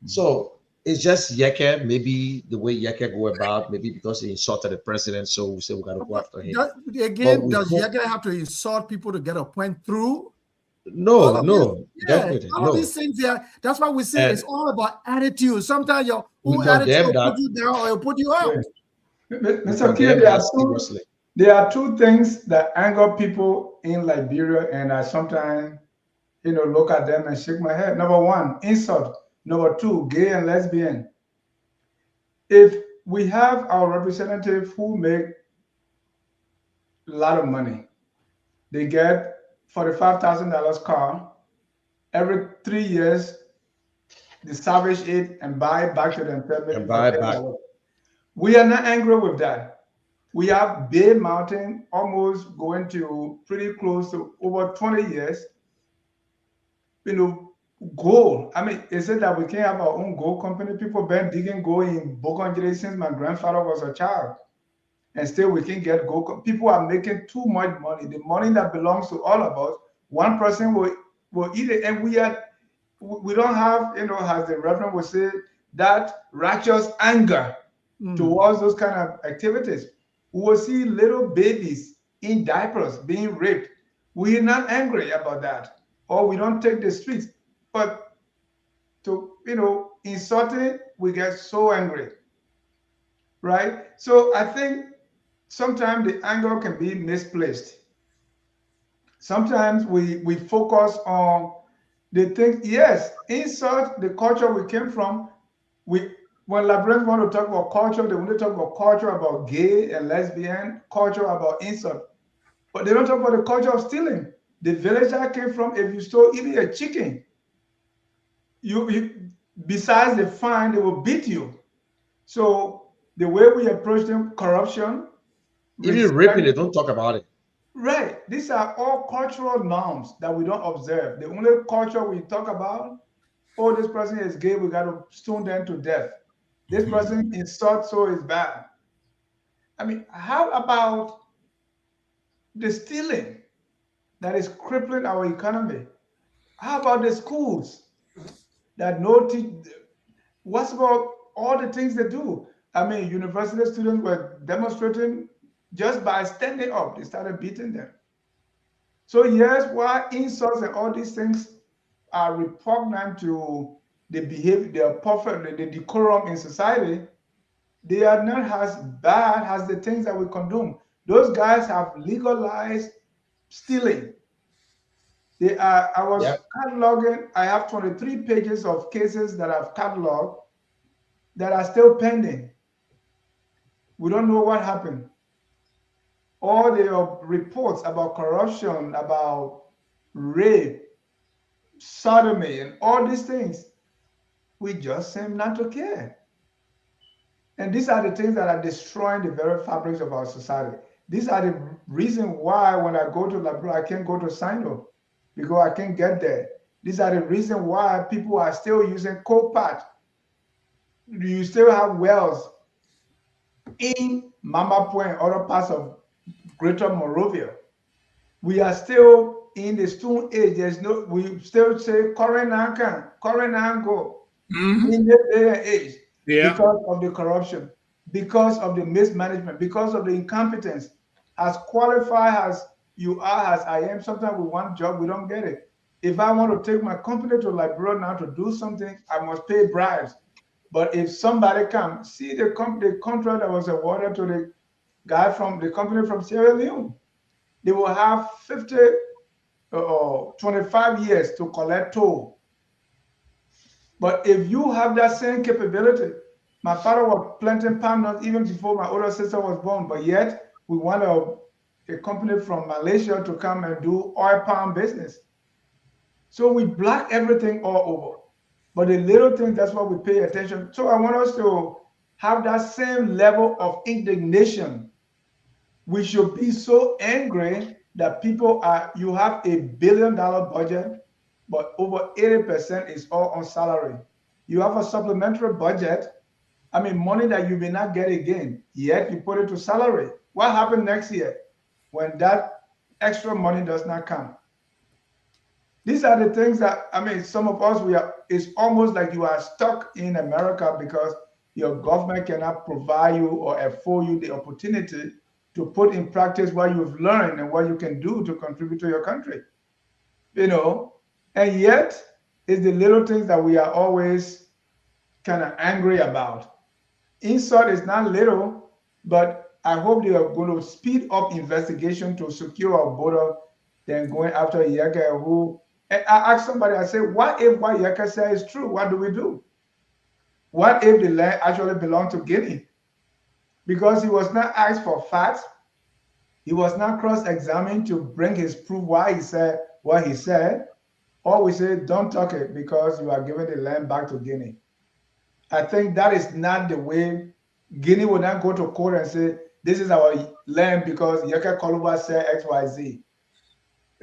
So it's just Yeke, maybe the way Yeke go about, maybe because he insulted the president, so we say we gotta go after him. Does Yeke have to insult people to get a point through? No, definitely. All of these things there, that's why we say it's all about attitude. Sometimes your own attitude will put you down or it'll put you out. Mr. Kidd, there are two things that anger people in Liberia, and I sometimes, look at them and shake my head. Number one, insult. Number two, gay and lesbian. If we have our representatives who make a lot of money, they get $45,000 car. Every 3 years, they salvage it and buy it back to themselves. And buy it back. We are not angry with that. We have Bay Mountain almost going to pretty close to over 20 years. Gold. I mean, is it that we can't have our own gold company? People been digging gold in Bokondjere since my grandfather was a child. And still we can get gold. People are making too much money. The money that belongs to all of us, one person will eat it. And we don't have, as the Reverend would say, that righteous anger towards those kind of activities. We will see little babies in diapers being raped. We are not angry about that. Or we don't take the streets. But to, insulting we get so angry, right? So I think sometimes the anger can be misplaced. Sometimes we focus on the things. Yes, insult the culture we came from. When librarians want to talk about culture, they want to talk about culture about gay and lesbian, culture about insult, but they don't talk about the culture of stealing. The village I came from, if you stole even a chicken, you besides the fine, they will beat you. So the way we approach them, corruption, Even raping, they don't talk about it. Right. These are all cultural norms that we don't observe. The only culture we talk about, oh, this person is gay, we got to stone them to death. This person insults, so is bad. I mean, how about the stealing that is crippling our economy? How about the schools that no teach? What's about all the things they do? I mean, university students were demonstrating just by standing up, they started beating them. So yes, while insults and all these things are repugnant to the behavior, the decorum in society, they are not as bad as the things that we condone. Those guys have legalized stealing. I was cataloging, I have 23 pages of cases that I've cataloged that are still pending. We don't know what happened. All the reports about corruption, about rape, sodomy, and all these things, we just seem not to care. And these are the things that are destroying the very fabrics of our society. These are the reason why when I go to Liberia, I can't go to Sino because I can't get there. These are the reason why people are still using coal-pot. You still have wells in Mamapo and other parts of Greater Monrovia. We are still in the Stone Age. We still say Korenankan, Korenango in this day and age because of the corruption, because of the mismanagement, because of the incompetence. As qualified as you are, as I am, sometimes we want a job, we don't get it. If I want to take my company to Liberia now to do something, I must pay bribes. But if somebody comes, see the contract that was awarded to the guy from the company from Sierra Leone, they will have 25 years to collect toll. But if you have that same capability, my father was planting palm nuts even before my older sister was born, but yet we want a company from Malaysia to come and do oil palm business. So we block everything all over. But the little things, that's what we pay attention. So I want us to have that same level of indignation. We should be so angry that people you have $1 billion budget, but over 80% is all on salary. You have a supplementary budget, I mean, money that you may not get again, yet you put it to salary. What happens next year when that extra money does not come? These are the things that, I mean, some of us, it's almost like you are stuck in America because your government cannot provide you or afford you the opportunity to put in practice what you've learned and what you can do to contribute to your country. You know, and yet it's the little things that we are always kind of angry about. Insult is not little, but I hope they are going to speed up investigation to secure our border than going after Yeka, who, and I asked somebody, I said, what if what Yeka says is true? What do we do? What if the land actually belonged to Guinea? Because he was not asked for facts. He was not cross-examined to bring his proof why he said what he said. Or we say, don't talk it because you are giving the land back to Guinea. I think that is not the way. Guinea would not go to court and say, this is our land because Yeka Koluba said X, Y, Z.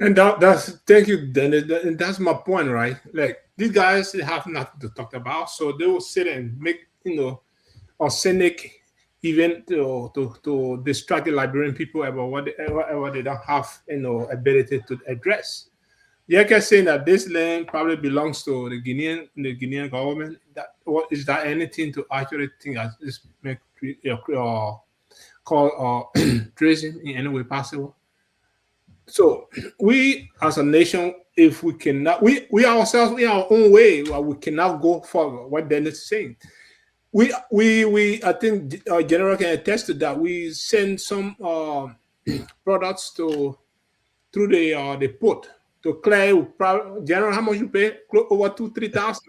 And that's, thank you, Dennis. And that's my point, right? Like, these guys, they have nothing to talk about. So they will sit and make, a cynic event to distract the Liberian people about whatever they don't have, ability to address. Yeka saying that this land probably belongs to the Guinean government. Is that anything to actually think as this make call treason in any way possible? So we as a nation, if we cannot, we ourselves in our own way, we cannot go forward. What Dennis is saying, I think General can attest to that. We send some products through the port to clear. General, how much you pay? Over $2,000-3,000.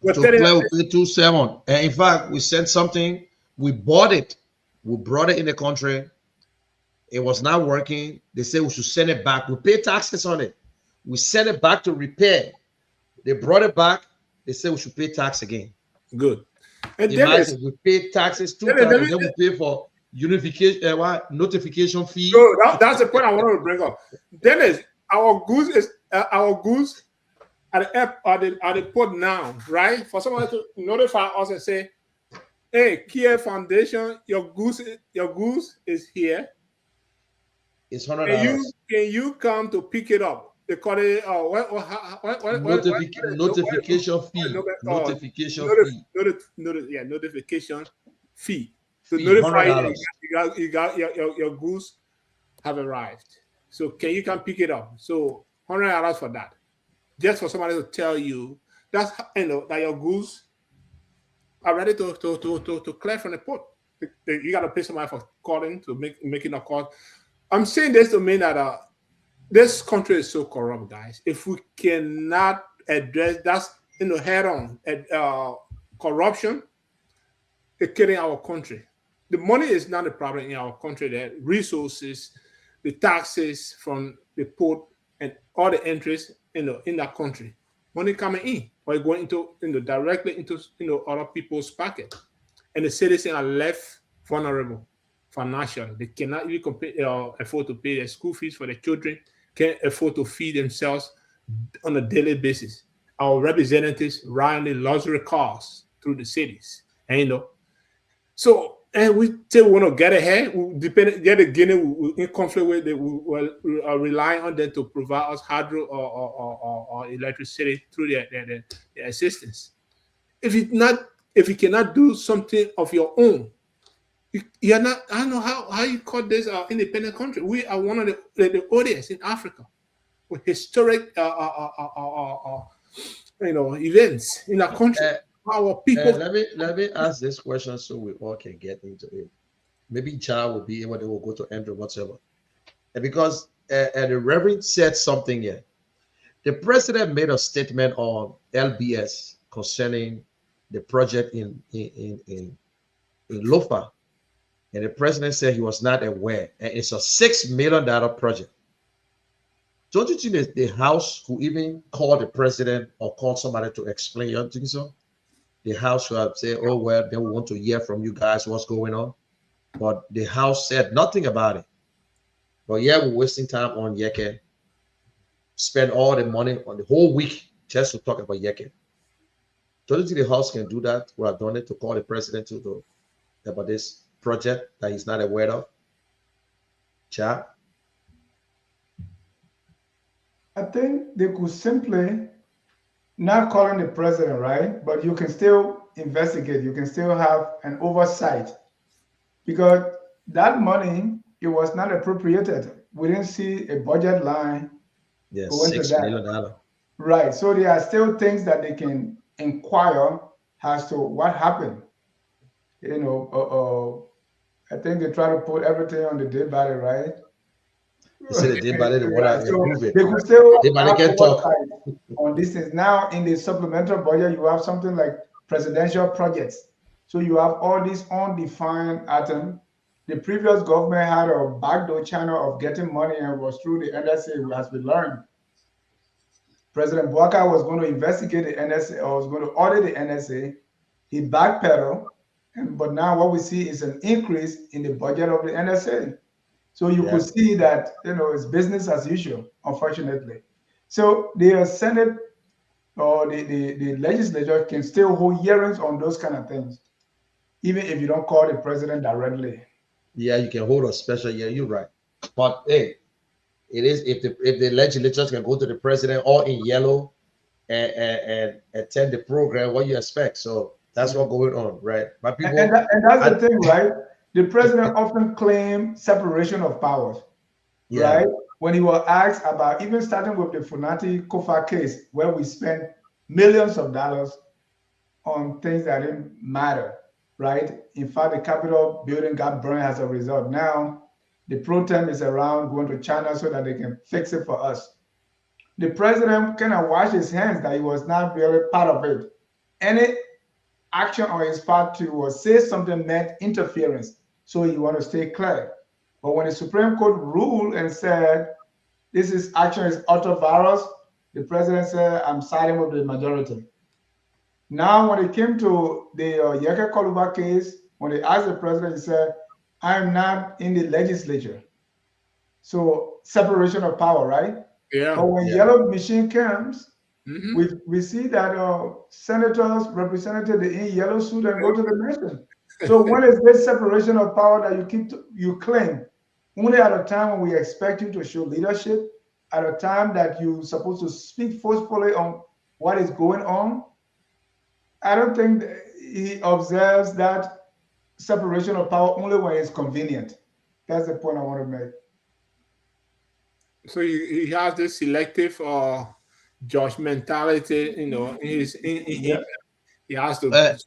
To clear, we pay 2,700. And in fact, we sent something. We bought it. We brought it in the country. It was not working. They said we should send it back. We pay taxes on it. We sent it back to repair. They brought it back. They said we should pay tax again. Good. And imagine we pay taxes 2 times, and then we pay for unification notification fee. So that's the point I wanted to bring up. Dennis, our goods at the port now, right? For someone to notify us and say, "Hey, Kia Foundation, your goods is here. It's $100. Can you come to pick it up?" They call it notification fee. Notification fee. To notify you got your goods have arrived. So can you come pick it up? So $100 for that. Just for somebody to tell you that your goods are ready to clear from the port. You got to pay somebody for calling to making a call. I'm saying this to mean that this country is so corrupt, guys. If we cannot address that, head on corruption, it's killing our country. The money is not a problem in our country. The resources, the taxes from the port, and all the entries in that country, money coming in or going into directly into other people's pocket, and the citizens are left vulnerable financially. They cannot even afford to pay their school fees for their children. Can't afford to feed themselves on a daily basis. Our representatives ride in luxury cars through the cities, and we still want to get ahead. We in conflict with them. We are relying on them to provide us hydro or electricity through their assistance. If you cannot do something of your own, you're not. I don't know how you call this independent country. We are one of the audience in Africa with historic events in our country. Our people. Let me ask this question so we all can get into it. Maybe Ja will be able. They will go to Andrew whatever, and because the Reverend said something here. The president made a statement on LBS concerning the project in Lofa. And the president said he was not aware. And it's a $6 million project. Don't you think the House who even called the president or called somebody to explain? You don't think so? The House will say, "Oh, well, then we want to hear from you guys what's going on." But the House said nothing about it. But yeah, we're wasting time on Yeke. Spend all the money on the whole week just to talk about Yeke. Don't you think the House can do that? We have done it to call the president to about this project that he's not aware of. Ja? I think they could simply not calling the president, right? But you can still investigate. You can still have an oversight because that money, it was not appropriated. We didn't see a budget line. Yes, $6 million. Right. So there are still things that they can inquire as to what happened. I think they try to put everything on the dead body, right? They say the dead body, they want to improve it. They could still can talk on these things. Now, in the supplemental budget, you have something like presidential projects. So you have all these undefined items. The previous government had a backdoor channel of getting money and was through the NSA, as we learned. President Bouakai was going to investigate the NSA or was going to audit the NSA. He backpedaled. But now what we see is an increase in the budget of the NSA. So you could see that, it's business as usual, unfortunately. So the Senate or the legislature can still hold hearings on those kind of things, even if you don't call the president directly. Yeah, you can hold a special, you're right. But hey, it is if the legislatures can go to the president all in yellow and attend the program, what you expect? So that's what's going on, right? But people, and that's the thing, right? The president often claims separation of powers, right? When he was asked about even starting with the Funati Kofa case, where we spent millions of dollars on things that didn't matter, right? In fact, the Capitol building got burned as a result. Now, the pro-tem is around going to China so that they can fix it for us. The president kind of washed his hands that he was not really part of it. Any action on his part to say something meant interference, so you want to stay clear. But when the Supreme Court ruled and said this is action is ultra-virus, the president said, I'm siding with the majority. Now, when it came to the Yeke Koluba case, when they asked the president, he said, I'm not in the legislature. So separation of power, right? Yeah. But when yellow machine comes, Mhm. we see that senators, representatives in yellow suit and go to the nation. So when is this separation of power that you claim? Only at a time when we expect you to show leadership, at a time that you're supposed to speak forcefully on what is going on. I don't think he observes that separation of power only when it's convenient. That's the point I want to make. So he has this selective judgmentality, you know, he has to.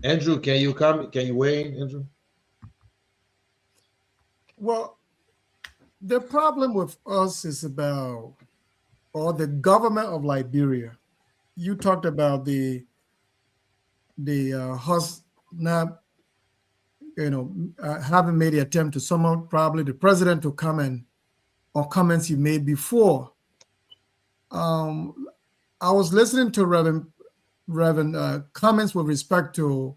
Andrew, can you come? Can you weigh in, Andrew? Well, the problem with us is about, or the government of Liberia. You talked about the host not, having made the attempt to summon probably the president to comment on comments he made before. I was listening to Reverend comments with respect to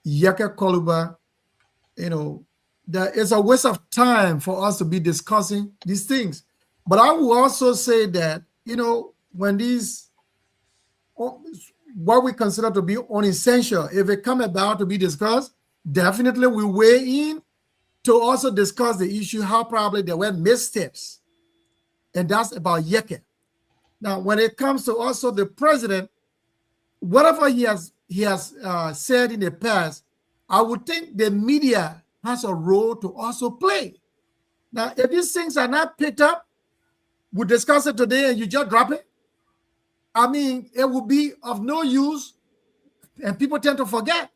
Yeke Koluba. That it's a waste of time for us to be discussing these things. But I will also say that, when these, what we consider to be unessential, if it come about to be discussed, definitely we weigh in to also discuss the issue, how probably there were missteps. And that's about Yeke. Now, when it comes to also the president, whatever he has said in the past, I would think the media has a role to also play. Now, if these things are not picked up, we discuss it today and you just drop it. I mean, it will be of no use and people tend to forget.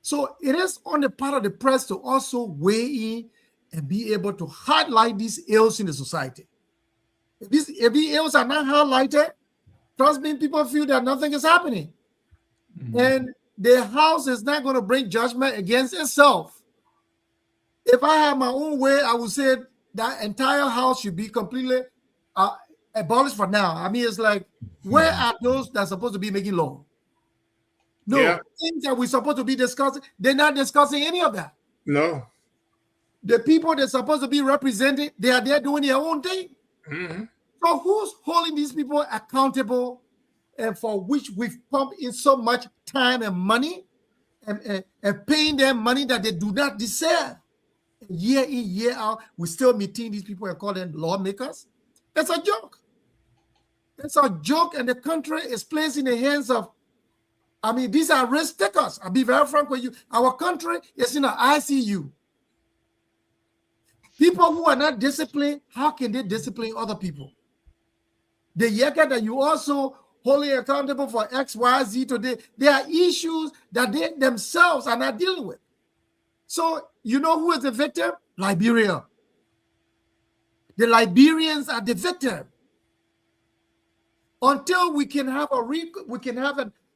So it is on the part of the press to also weigh in and be able to highlight these ills in the society. If these ills are not highlighted, trust me, people feel that nothing is happening. Mm-hmm. And the house is not going to bring judgment against itself. If I had my own way, I would say that entire house should be completely abolished for now. I mean, it's like, where are those that are supposed to be making law? No, things that we're supposed to be discussing, they're not discussing any of that. No. The people they're supposed to be representing, they are there doing their own thing. Mm-hmm. So who's holding these people accountable and for which we've pumped in so much time and money and paying them money that they do not deserve? Year in, year out, we're still meeting these people and call them lawmakers. That's a joke. That's a joke, and the country is placed in the hands of, these are risk takers. I'll be very frank with you. Our country is in an ICU. People who are not disciplined, how can they discipline other people? The Yeke that you also wholly accountable for X, Y, Z today, there are issues that they themselves are not dealing with. So you know who is the victim? Liberia. The Liberians are the victim. Until we can have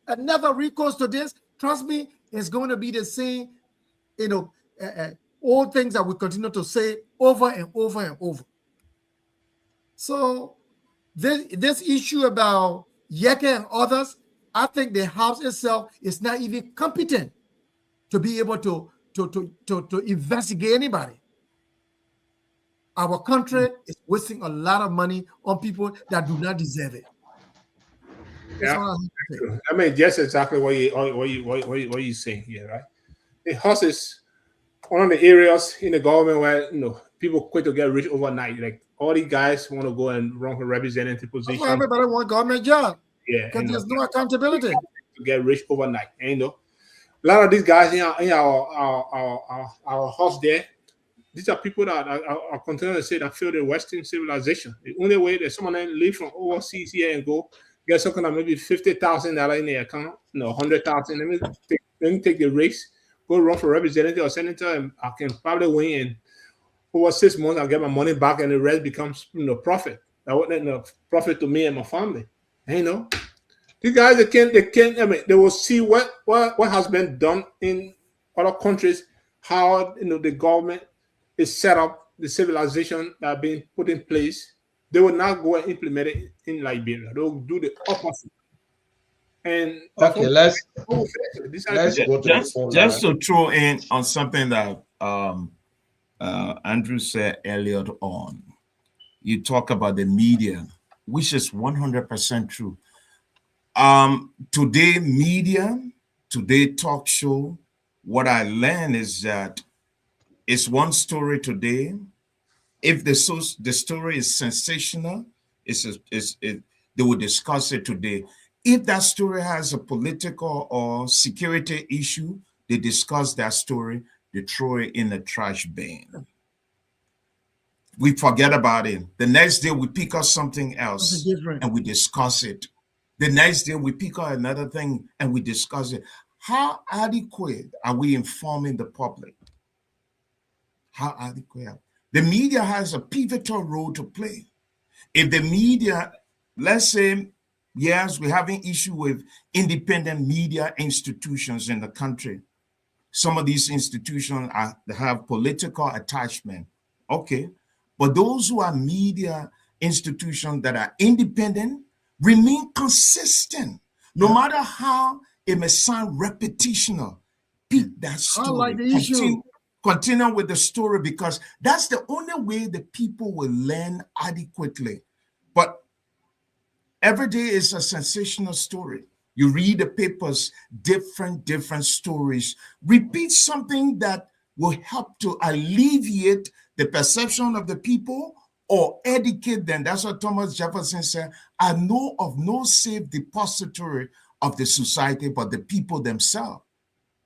another recourse to this, trust me, it's going to be the same, all things that we continue to say over and over and over. So this issue about Yeke and others, I think the house itself is not even competent to be able to investigate anybody. Our country is wasting a lot of money on people that do not deserve it. Yeah, I mean, just exactly what you saying here, right? The house is one of the areas in the government where people quit to get rich overnight. Like all these guys want to go and run for representative position. Well, everybody want a government job. Yeah, because there's no accountability to get rich overnight. And a lot of these guys in our house there, these are people that are continuing to say that feel the Western civilization. The only way that someone leave from overseas here and go get some kind of maybe $50,000 in the account, 100,000. Let me take the race, go run for representative or senator, and I can probably win. And over 6 months, I'll get my money back, and the rest becomes profit. That wasn't profit to me and my family. And, these guys they can't. I mean, they will see what has been done in other countries, how the government is set up, the civilization that have been put in place. They will not go and implement it in Liberia. They will do the opposite. And okay, let's go to the phone just to throw in on something that Andrew said earlier on. You talk about the media, which is 100% true. Today media, today talk show, what I learned is that it's one story today. If the story is sensational, they will discuss it today. If that story has a political or security issue, they discuss that story, they throw it in the trash bin. We forget about it. The next day we pick up something else and we discuss it. The next day we pick up another thing and we discuss it. How adequate are we informing the public? How adequate? The media has a pivotal role to play. If the media, let's say, yes, we're having issue with independent media institutions in the country. Some of these institutions have political attachment. Okay. But those who are media institutions that are independent remain consistent. No matter how it may sound repetitional, pick that story. Like the issue. Continue with the story, because that's the only way the people will learn adequately. But every day is a sensational story. You read the papers, different stories. Repeat something that will help to alleviate the perception of the people or educate them. That's what Thomas Jefferson said. I know of no safe depository of the society but the people themselves.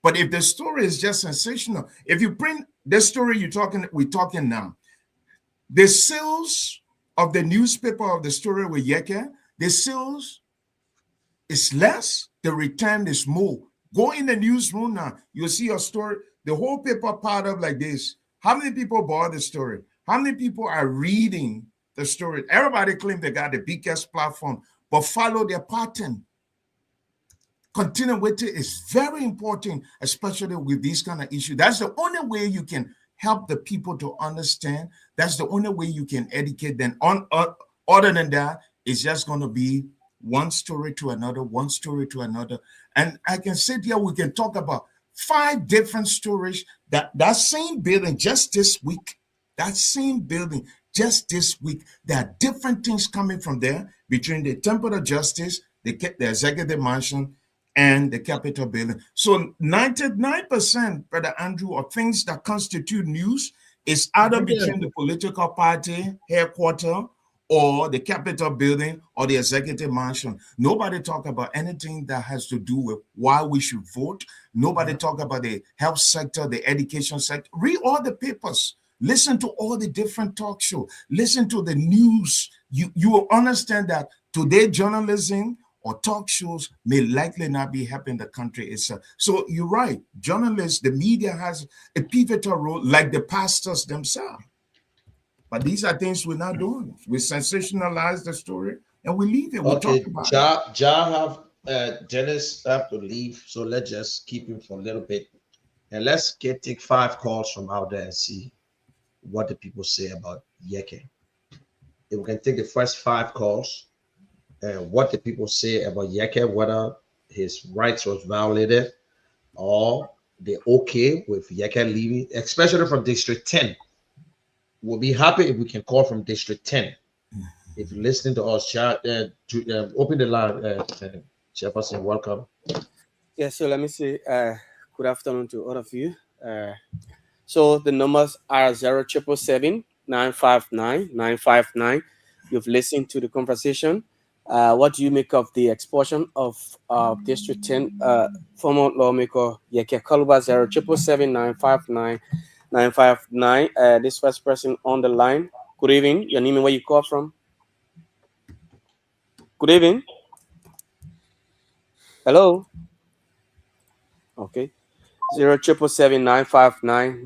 But if the story is just sensational, if you print the story we're talking now, the sales of the newspaper of the story with Yeke, the sales is less, the return is more. Go in the newsroom now, you'll see a story, the whole paper piled up like this. How many people bought the story? How many people are reading the story? Everybody claims they got the biggest platform, but follow their pattern. Continuity is very important, especially with these kind of issues. That's the only way you can help the people to understand. That's the only way you can educate them. Other than that, it's just going to be one story to another, one story to another. And I can sit here, we can talk about 5 different stories. That same building just this week, there are different things coming from there between the Temple of Justice, the Executive Mansion, and the Capitol building. So 99%, Brother Andrew, of things that constitute news is either between the political party headquarters or the Capitol building or the Executive Mansion. Nobody talk about anything that has to do with why we should vote. Nobody talk about the health sector, the education sector. Read all the papers. Listen to all the different talk shows. Listen to the news. You will understand that today journalism or talk shows may likely not be helping the country itself. So you're right. Journalists, the media has a pivotal role, like the pastors themselves. But these are things we're not doing. We sensationalize the story and we leave it. We'll talk about it. Dennis have to leave, so let's just keep him for a little bit. And let's take 5 calls from out there and see what the people say about Yeke. If we can take the first 5 calls, what the people say about Yeke, whether his rights was violated or they're okay with Yeke leaving, especially from District 10. We'll be happy if we can call from District 10. If you're listening to us, open the line, Jefferson, welcome. Yeah, so let me say good afternoon to all of you. So the numbers are 0777 959 959. You've listened to the conversation. What do you make of the expulsion of District 10 former lawmaker Yeke Kaluba? 0777 959 959. This first person on the line. Good evening. Your name and where you call from? Good evening. Hello. Okay. 0777959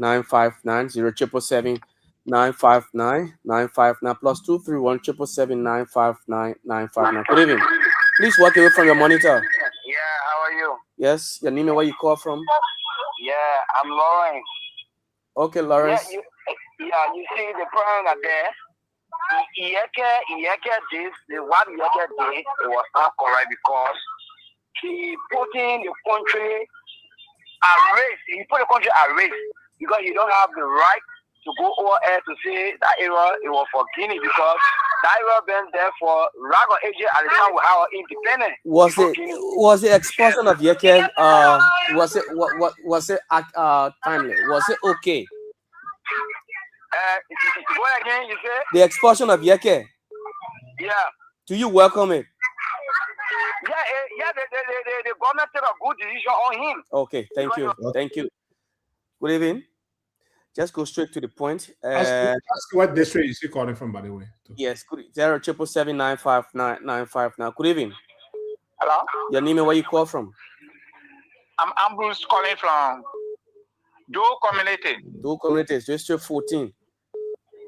0777959 plus 231 Good evening. Please walk away from your monitor. Yeah, how are you? Yes, your name and where you call from? Yeah, I'm Lawrence. Okay, Lawrence. You see the problem that there. Iyeke this, what Iyeke did, it was not correct because he put in the country at risk. He put the country at risk because you don't have the right to go over there to say that era it was for Guinea because that era been there for Rago AJ at the time we have independent. Was the expulsion of Yeke was it timely? Was it okay? What again you say? The expulsion of Yeke. Yeah. Do you welcome it? Yeah, the government took a good decision on him. Okay, thank you. Thank you. Good evening. Just go straight to the point. Ask what district is he calling from, by the way? Yes, 0777959. Good evening. Hello? Your name and where you call from? I'm Ambrose calling from Doe Community. Doe Community, District 14.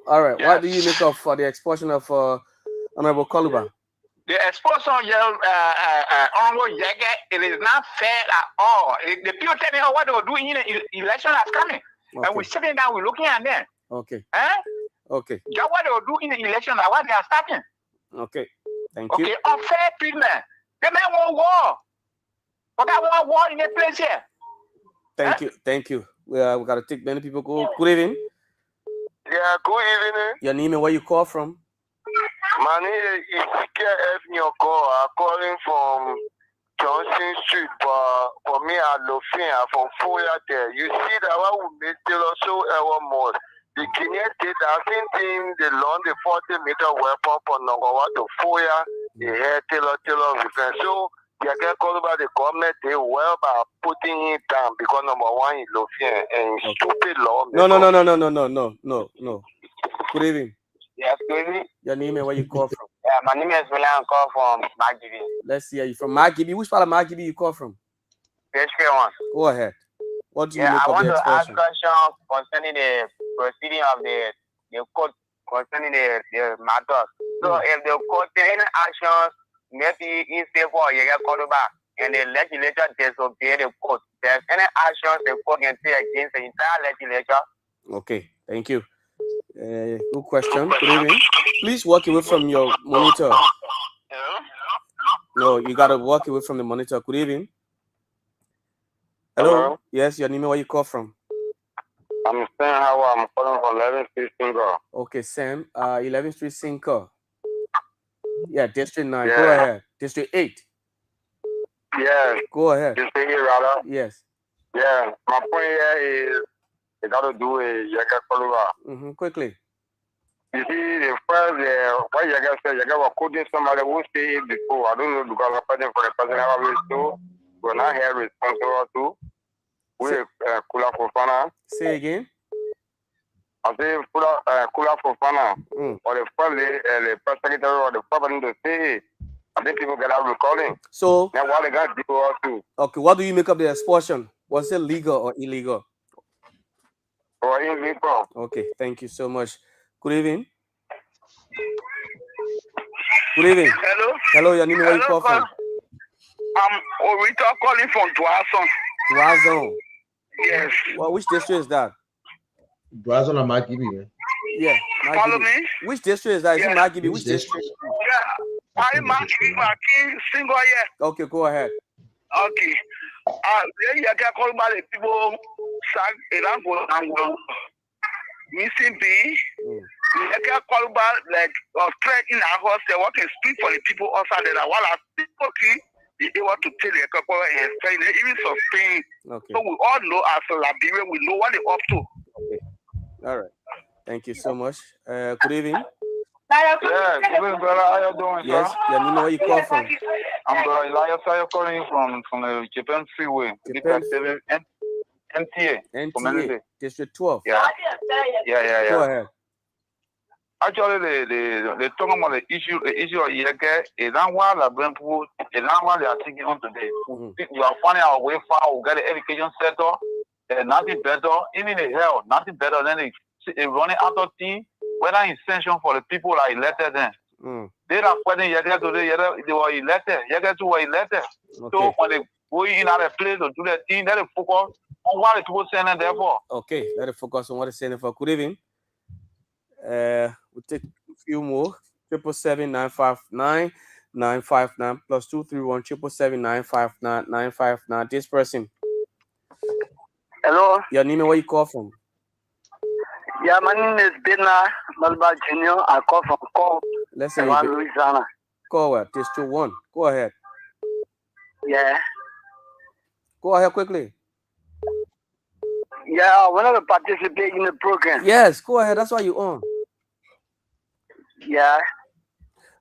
All right. Yes. What do you make of for the expulsion of Honorable Koluba? The expulsion of Honorable Yeke, it is not fair at all. The people telling us what they were doing in the election that's coming. Okay. And we're sitting down, we're looking at them. Okay. Okay. Just what they were doing in the election, like what they are starting. Okay. Thank you. Okay, unfair treatment. The man want war. But I want war in the place here. Thank you. Thank you. We got to take many people. Good evening. Yeah, good evening. Your name and where you call from? My name is Ezekiel Nyoko. I'm calling from Johnson Street, but for me, I'm Lofin. I'm from Foya there. You see that what we made Taylor so more. The Guinean did that same thing. They launched the 40-meter weapon for Nongawa to Foya. They had Taylor defense. So you can call about the government. They well by putting him down because number one is Lofin and stupid law. No. Good evening. Yes, good evening. Your name and where you call from? Yeah, my name is William. I call from Magibi. Let's see. Are you from Magibi? Which part of Magibi you call from? PHK1. Go ahead. What do you make I of want the to ask expression? question concerning the proceeding of the court concerning the matter. So if the court take any actions, maybe in favor of Yeke Koluba and the legislature disobey the court, there's any actions the court can take against the entire legislature? Okay, thank you. Good question. Good evening. Please walk away from your monitor. No, you gotta walk away from the monitor. Good evening. Hello. Yes, your name and where you call from? I'm Sam Howard. I'm calling from 11th Street, Single. Okay, Sam. 11th Street, Single. Yeah, District 9. Yeah. Go ahead. District 8. Yes. Go ahead. District 8, rather. Yes. Yeah. My point here is it got to do with Yeke Koluba. Quickly. You see, the first, what Yeke said, Yeke was quoting somebody who said it before. I don't know because I'm fighting for the person I always do. We're not here responsible to. We're Kula Fofana. Say again. I say Kula Fofana. Or the first secretary or the president to say, I think people get out recording. So, now what they got to do also. Okay, what do you make of the expulsion? Was it legal or illegal? Or illegal. Okay, thank you so much. Good evening. Good evening. Hello, your name where you call from? I'm Orita calling from Dwazon. Dwazon. Yes. Well, which district is that? Dwazon or Magibi, man? Yeah. Follow me? Which district is that? Is it Magibi? Which district? Yeah. I'm Magibi, single year. Okay, go ahead. Okay. You can call by the people missing B. You can call by like threat in our house. They want to speak for the people outside there. While I people they want to tell the couple and even sustain. Okay. So we all know as a Liberian, we know what they're up to. Okay. All right. Thank you so much. Good evening. Yeah, good evening, brother. How you doing, yes, sir? Yeah, you know where you call from. I'm brother Elias. I'm calling from the Japan Freeway. Japan. MTA. District 12. Yeah. Go ahead. Actually, they talking about the issue of Yeke. Is that why the Brentwood? Is that why they are taking on today? You are finding our way far. We got the education sector. Nothing better. Even in hell, nothing better than a running out of team. Whether essential for the people that elected them. They are fighting Yeke today. They were elected. Yeke too were elected. Okay. So when they go in out of place to do their thing, they focus on what the people sending there for. Okay, let us focus on what is sending for. Good evening. We'll take a few more. 777-959-959 +231 777-959-959. This person. Hello. Your name and where you call from? Yeah, my name is Bena Malba Jr. I call from Cole, Let's say Louisiana. Call where? This 2-1. Go ahead. Yeah. Go ahead quickly. Yeah, I want to participate in the program. Yes, go ahead. That's why you on. Yeah.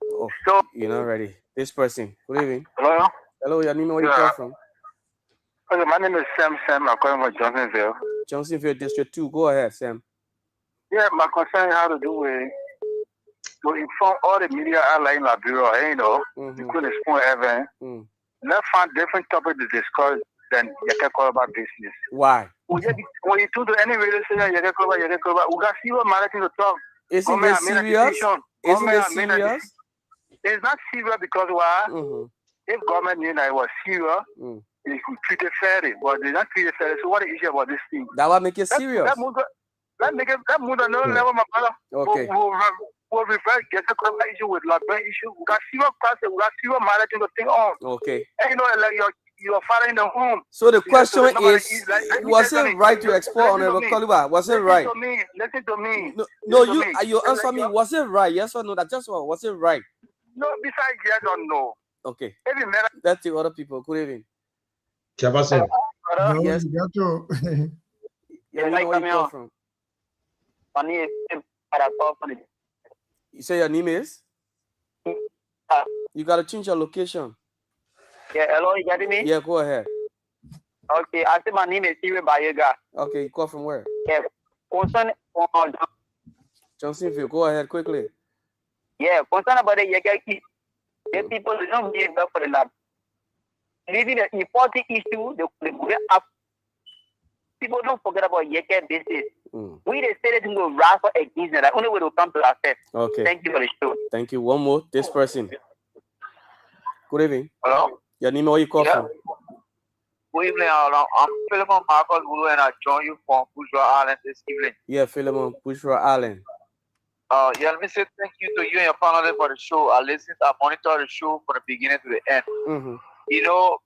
Oh, so you're not ready. This person. Good evening. Hello. Hello, your name and where you call from? Okay, my name is Sam. I'm calling from Johnsonville. Johnsonville District 2. Go ahead, Sam. Yeah, my concern has to do with to inform all the media outlets in Liberia, including Spoon Evans. Let's find different topics to discuss than Yeke Koloba business. Why? When you do to any radio station, Yeke Koloba, we got zero matter to talk. Isn't it serious? Isn't it serious? It's not serious because why? If government knew that it was serious, they could treat it fairly, but they not treat it fairly. So what is the issue about this thing? That would make it serious. Let's move another level, my brother. Okay. We'll reverse get the corona issue with Liberia issue. We got serious classes, we got serious matter to think on. Okay. And like your father in the home. So the question is, was it right to export on a Koliba? Was it right? Listen to me. No, you answer me. Was it right? Yes or no? That just one. Was it right? No, besides yes or no. Okay. That's the other people. Good evening. Jefferson. Yes. Yeah, where you come from? You say your name is? You gotta change your location. Yeah, hello, you getting me? Yeah, go ahead. Okay, I say my name is Steven Bayega. Okay, you call from where? Yeah, concern Johnsonville, go ahead quickly. Yeah, concern about the Yeke, the people don't give up for the lab. Leaving the important issue, the up. People don't forget about Yeke business. We the state to go rise for against that. Only way to come to ourselves. Okay. Thank you for the show. Thank you. One more. This person. Good evening. Hello. Your name, where you call from? Good evening. I'm Philemon Marcus Bulu, and I join you from Bushra Island this evening. Yeah, Philemon, Bushra Island. Yeah, let me say thank you to you and your panelists for the show. I monitor the show from the beginning to the end. You know,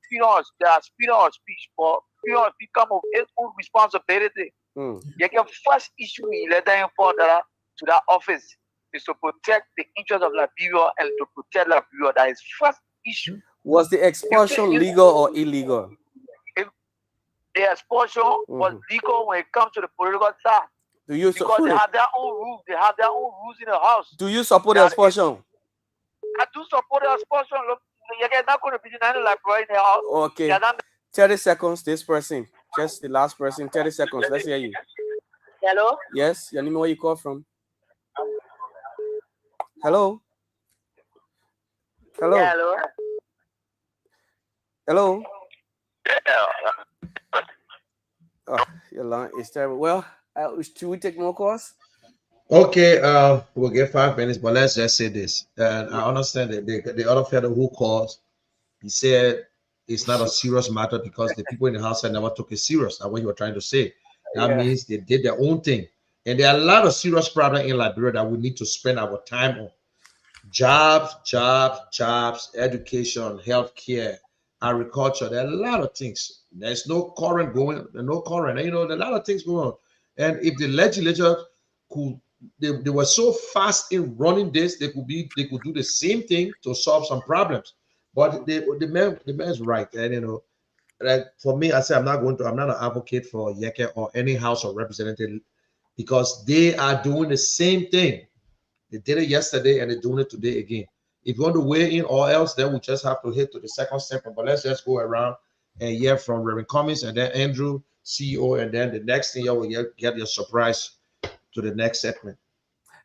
freedom of speech, but freedom of speech comes with its own responsibility. Your first issue in letting for that to that office is to protect the interests of Liberia and to protect Liberia. That is first issue. Was the expulsion legal or illegal? The expulsion was legal when it comes to the political side. Do you because they have their own rules. They have their own rules in the house. Do you support the expulsion? I do support the expulsion. Look, you're not going to be like right now. Okay. 30 seconds, this person. Just the last person. 30 seconds. Let's hear you. Hello? Yes, your name, where you call from? Hello? Hello? Yeah, hello? Hello? Oh, your line is terrible. Well, should we take more calls? Okay, we'll get 5 minutes, but let's just say this. And I understand that the other fellow who calls, he said it's not a serious matter because the people in the house never took it serious. That's what you were trying to say. That means they did their own thing. And there are a lot of serious problems in Liberia that we need to spend our time on. Jobs, education, healthcare, agriculture. There are a lot of things. There's no current going, there's no current. You know, there are a lot of things going on. And if the legislature could, they were so fast in running this, they could do the same thing to solve some problems. But the man is right. And you know, like for me, I say I'm not an advocate for Yeke or any House of Representatives because they are doing the same thing. They did it yesterday and they're doing it today again. If you want to weigh in or else, then we just have to hit to the second segment. But let's just go around and hear from Reverend Cummings and then Andrew, CEO, and then the next thing you will get your surprise to the next segment.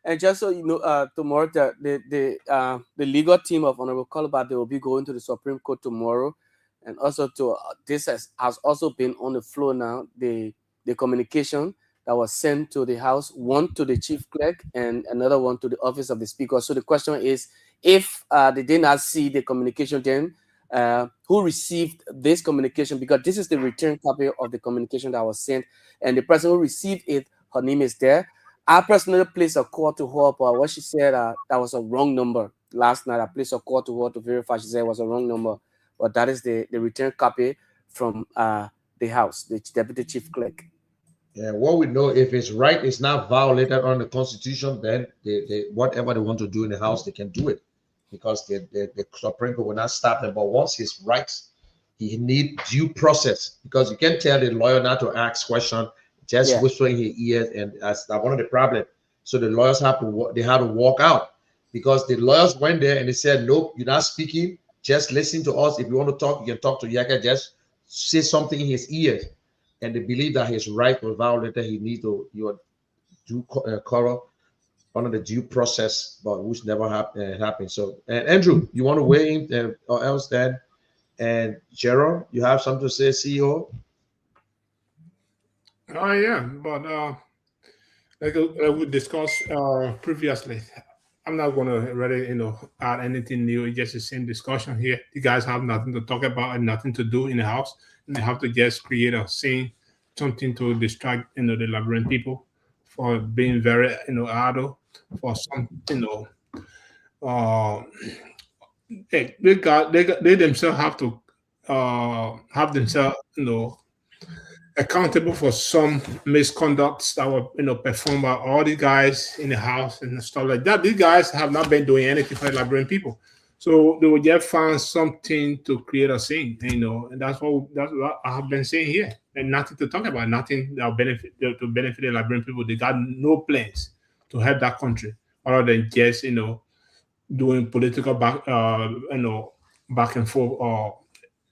And just so you know, tomorrow the legal team of Honorable Calabar, they will be going to the Supreme Court tomorrow, and also to this has also been on the floor now. The communication that was sent to the House, one to the Chief Clerk and another one to the Office of the Speaker. So the question is, if they did not see the communication, then who received this communication? Because this is the return copy of the communication that was sent, and the person who received it, her name is there. I personally placed a call to her, but what she said that was a wrong number. Last night, I placed a call to her to verify. She said it was a wrong number, but that is the return copy from the House, the Deputy Chief Clerk. Yeah, what we know, if it's right, it's not violated on the Constitution, then they whatever they want to do in the House, they can do it, because the Supreme Court will not stop them. But once his rights, he need due process, because you can't tell the lawyer not to ask question, just whispering in his ears, and that's one of the problems. So the lawyers have to walk out, because the lawyers went there and they said, nope, you're not speaking. Just listen to us. If you want to talk, you can talk to Yeka. Just say something in his ears. And they believe that his right was violated. He needs to do cover under the due process, but which never happened. So, Andrew, you want to weigh in, or else then? And Gerald, you have something to say, CEO? Oh yeah, but like we discussed previously, I'm not going to really add anything new. It's just the same discussion here. You guys have nothing to talk about and nothing to do in the House, and they have to just create a scene, something to distract the Liberian people for being very idle, for some they themselves have to have themselves accountable for some misconducts that were performed by all these guys in the House and stuff like that. These guys have not been doing anything for the Liberian people, so they will just find something to create a scene, and that's what I have been saying here, and nothing to talk about, nothing that will benefit the Liberian people. They got no plans to help that country other than just doing political back and forth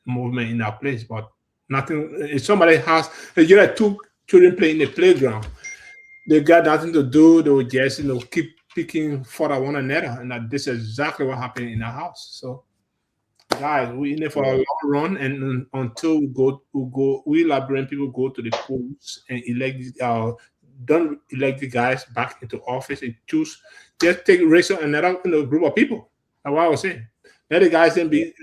movement in that place, but nothing. If somebody has, you got two children playing in the playground, they got nothing to do. They will just keep picking for one another, and this is exactly what happened in the House. So, guys, we in there for a long run, and until we Liberian people go to the polls and don't elect the guys back into office and choose, just raise another group of people. That's what I was saying. Let the guys then be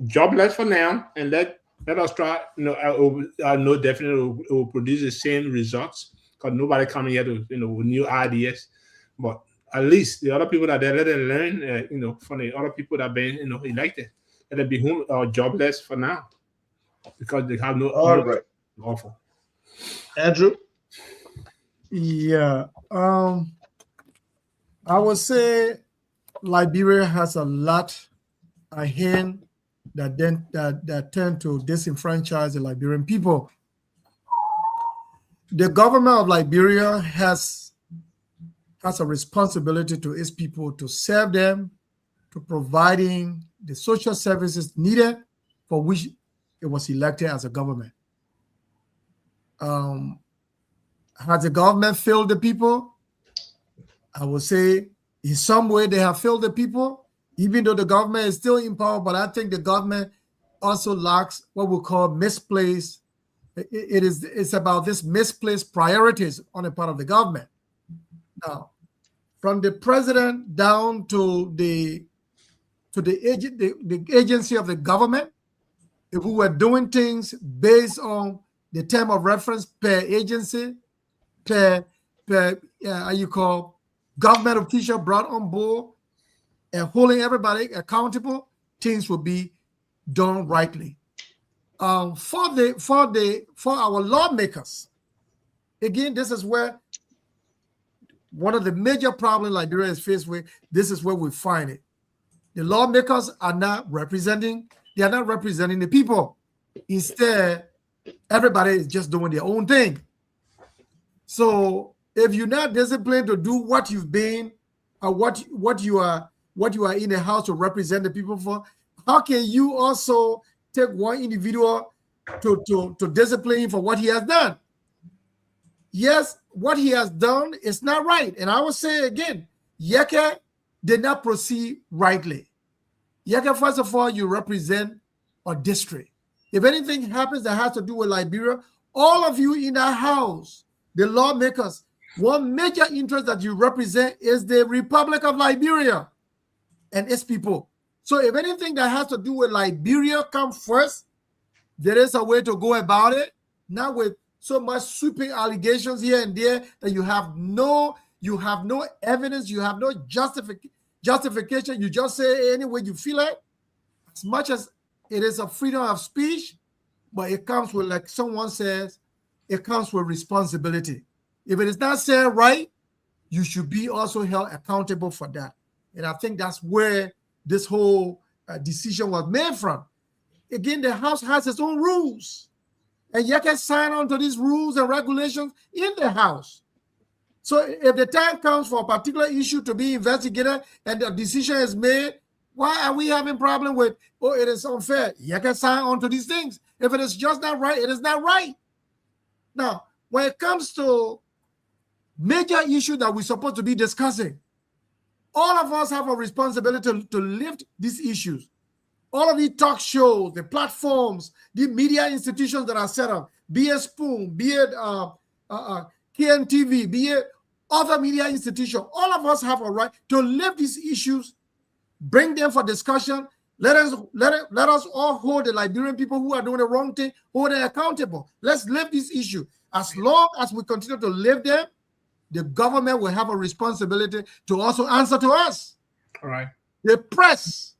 jobless for now, and let us try. I know definitely it will produce the same results, because nobody coming here to with new ideas. But at least the other people that they let them learn, from the other people that have been elected, let them be jobless for now, because they have no offer. Andrew. Yeah, I would say Liberia has a lot ahead that tend to disenfranchise the Liberian people. The government of Liberia has a responsibility to its people to serve them, to providing the social services needed for which it was elected as a government. Has the government failed the people? I would say in some way they have failed the people, even though the government is still in power, but I think the government also lacks what we call misplaced. It's about this misplaced priorities on the part of the government. Now, from the president down to the agency of the government, if we were doing things based on the term of reference per agency, per government official brought on board and holding everybody accountable, things will be done rightly. For our lawmakers, again, this is where one of the major problems Liberia is faced with. This is where we find it. The lawmakers are not representing the people. Instead, everybody is just doing their own thing. So if you're not disciplined to do what you've been, or what you are in the House to represent the people for, how can you also take one individual to discipline him for what he has done? yes, what he has done is not right. And I will say again, Yeke did not proceed rightly. Yeke, first of all, you represent a district. If anything happens that has to do with Liberia, all of you in that house, the lawmakers, one major interest that you represent is the Republic of Liberia and its people. So if anything that has to do with Liberia comes first, there is a way to go about it, not with so much sweeping allegations here and there that you have no evidence, you have no justification. You just say any way you feel it. As much as it is a freedom of speech, but it comes with, like someone says, it comes with responsibility. If it is not said right, you should be also held accountable for that. And I think that's where this whole decision was made from. Again, the House has its own rules. And you can sign on to these rules and regulations in the House. So if the time comes for a particular issue to be investigated and the decision is made, why are we having problem with, oh, it is unfair? You can sign on to these things. If it is just not right, it is not right. Now, when it comes to major issue that we're supposed to be discussing, all of us have a responsibility to lift these issues. All of the talk shows, the platforms, the media institutions that are set up, be it Spoon, be it KNTV, be it other media institutions, all of us have a right to lift these issues, bring them for discussion. Let us all hold the Liberian people who are doing the wrong thing, hold them accountable. Let's lift this issue. As long as we continue to lift them, the government will have a responsibility to also answer to us. All right. The press,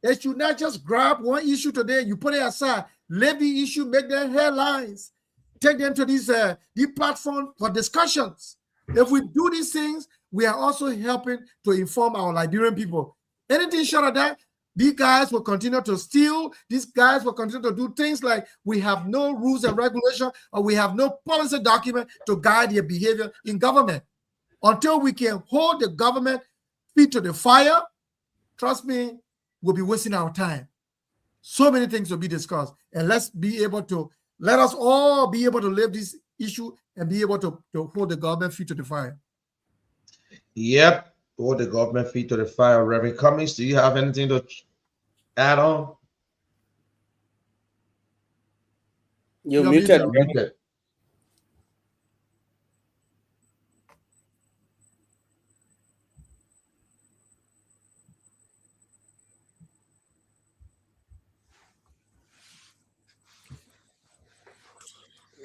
it should not just grab one issue today, you put it aside, leave the issue, make them headlines, take them to these the platform for discussions. If we do these things, we are also helping to inform our Liberian people. Anything short of that, these guys will continue to steal. These guys will continue to do things like we have no rules and regulation, or we have no policy document to guide their behavior in government. Until we can hold the government feet to the fire, trust me, we'll be wasting our time. So many things will be discussed. And let us all be able to live this issue and be able to hold the government feet to the fire. Yep. Hold the government feet to the fire. Reverend Cummings, do you have anything to add on? You're muted.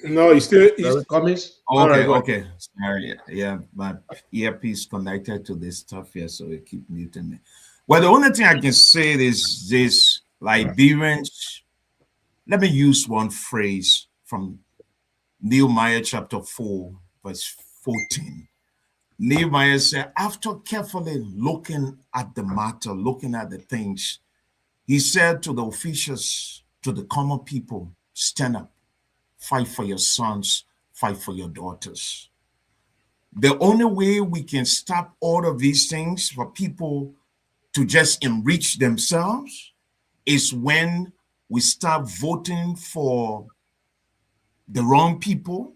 No, he's still. Cummings? Okay, okay. Sorry. Yeah, my earpiece connected to this stuff here, so it keep muting me. Well, the only thing I can say is this: Liberians. Let me use one phrase from Nehemiah chapter 4, verse 14. Nehemiah said, after carefully looking at the matter, looking at the things, he said to the officials, to the common people, stand up, fight for your sons, fight for your daughters. The only way we can stop all of these things for people to just enrich themselves is when we start voting for the wrong people,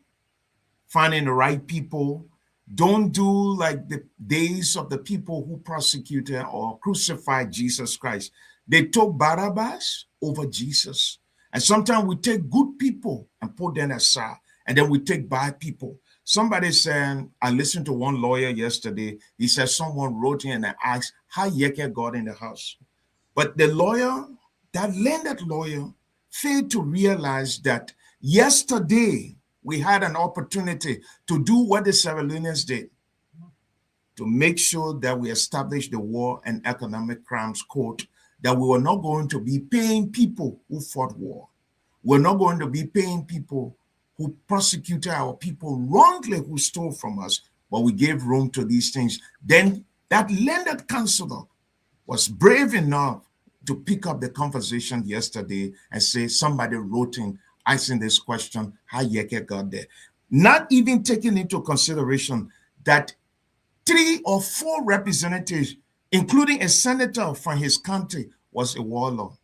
finding the right people. Don't do like the days of the people who persecuted or crucified Jesus Christ. They took Barabbas over Jesus. And sometimes we take good people and put them aside, and then we take bad people. Somebody said, I listened to one lawyer yesterday. He said someone wrote in and asked how Yeke got in the house. But the lawyer, that landed lawyer, failed to realize that yesterday we had an opportunity to do what the Sierra Leoneans did, to make sure that we establish the War and Economic Crimes Court, that we were not going to be paying people who fought war. We're not going to be paying people who persecuted our people wrongly, who stole from us, but we gave room to these things. Then that landed counselor was brave enough to pick up the conversation yesterday and say somebody wrote in asking this question, how Yeke got there. Not even taking into consideration that 3 or 4 representatives, including a senator from his country, was a warlord.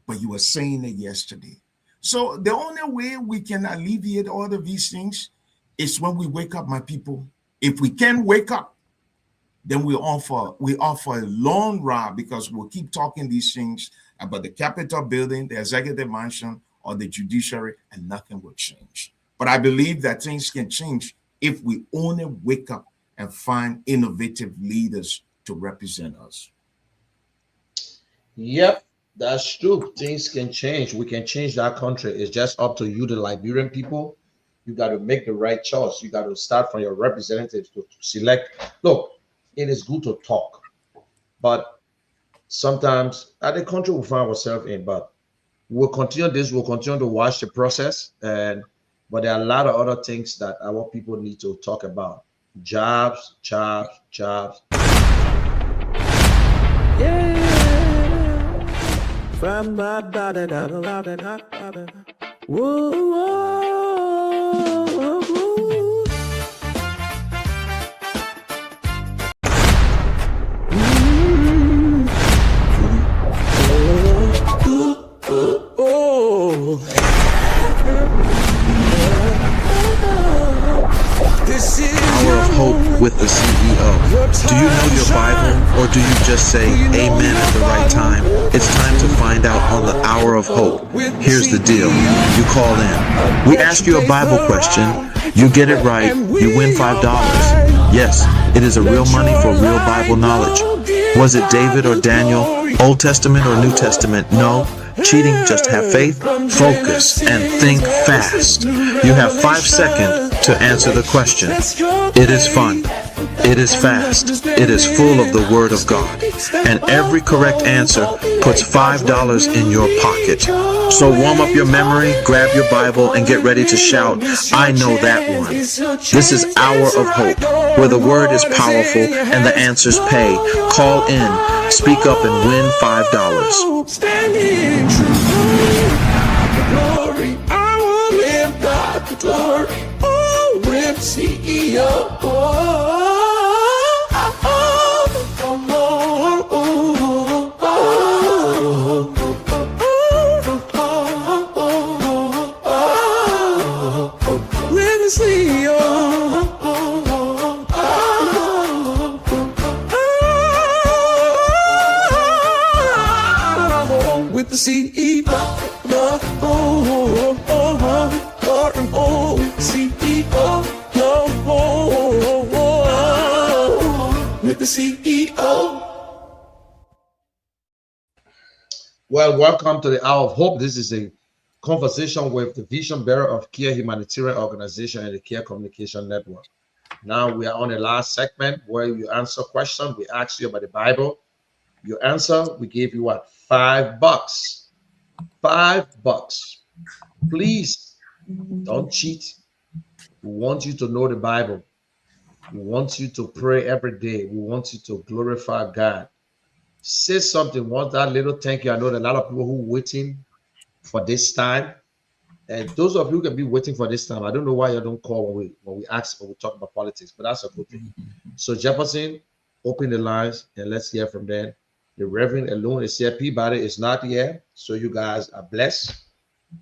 But you were saying it yesterday. So the only way we can alleviate all of these things is when we wake up, my people. If we can wake up, then we offer a long ride, because we'll keep talking these things about the Capitol building, the executive mansion, or the judiciary, and nothing will change. But I believe that things can change if we only wake up and find innovative leaders to represent us. Yep, that's true. Things can change. We can change that country. It's just up to you, the Liberian people. You got to make the right choice. You got to start from your representatives to select. Look, it is good to talk, but sometimes the country will find ourselves in. But we'll continue this. We'll continue to watch the process, but there are a lot of other things that our people need to talk about. Jobs. Yeah. Hour of Hope with the CEO. Do you know your Bible, or do you just say amen at the right time? It's time to find out on the Hour of Hope. Here's the deal. You call in. We ask you a Bible question. You get it right. You win $5. Yes, it is a real money for real Bible knowledge. Was it David or Daniel? Old Testament or New Testament? No. Cheating, just have faith, focus, and think fast. You have 5 seconds to answer the question. It is fun. It is fast. It is full of the Word of God. And every correct answer puts $5 in your pocket. So warm up your memory, grab your Bible, and get ready to shout, I know that one. This is Hour of Hope, where the Word is powerful and the answers pay. Call in, speak up, and win $5. Standing true. Glory, I will live God the glory. Oh, RIP CEO. With the CEO, with the CEO. Well, welcome to the Hour of Hope. This is a conversation with the vision bearer of Care Humanitarian Organization and the Care Communication Network. Now we are on the last segment where you answer questions. We ask you about the Bible. You answer, we give you what? $5. $5. Please don't cheat. We want you to know the Bible. We want you to pray every day. We want you to glorify God. Say something. Want that little thank you. I know that a lot of people who are waiting for this time. And those of you who can be waiting for this time, I don't know why you don't call when we ask, when we talk about politics, but that's a good thing. So Jefferson, open the lines and let's hear from them. The Reverend alone is here. Peabody is not here. So you guys are blessed.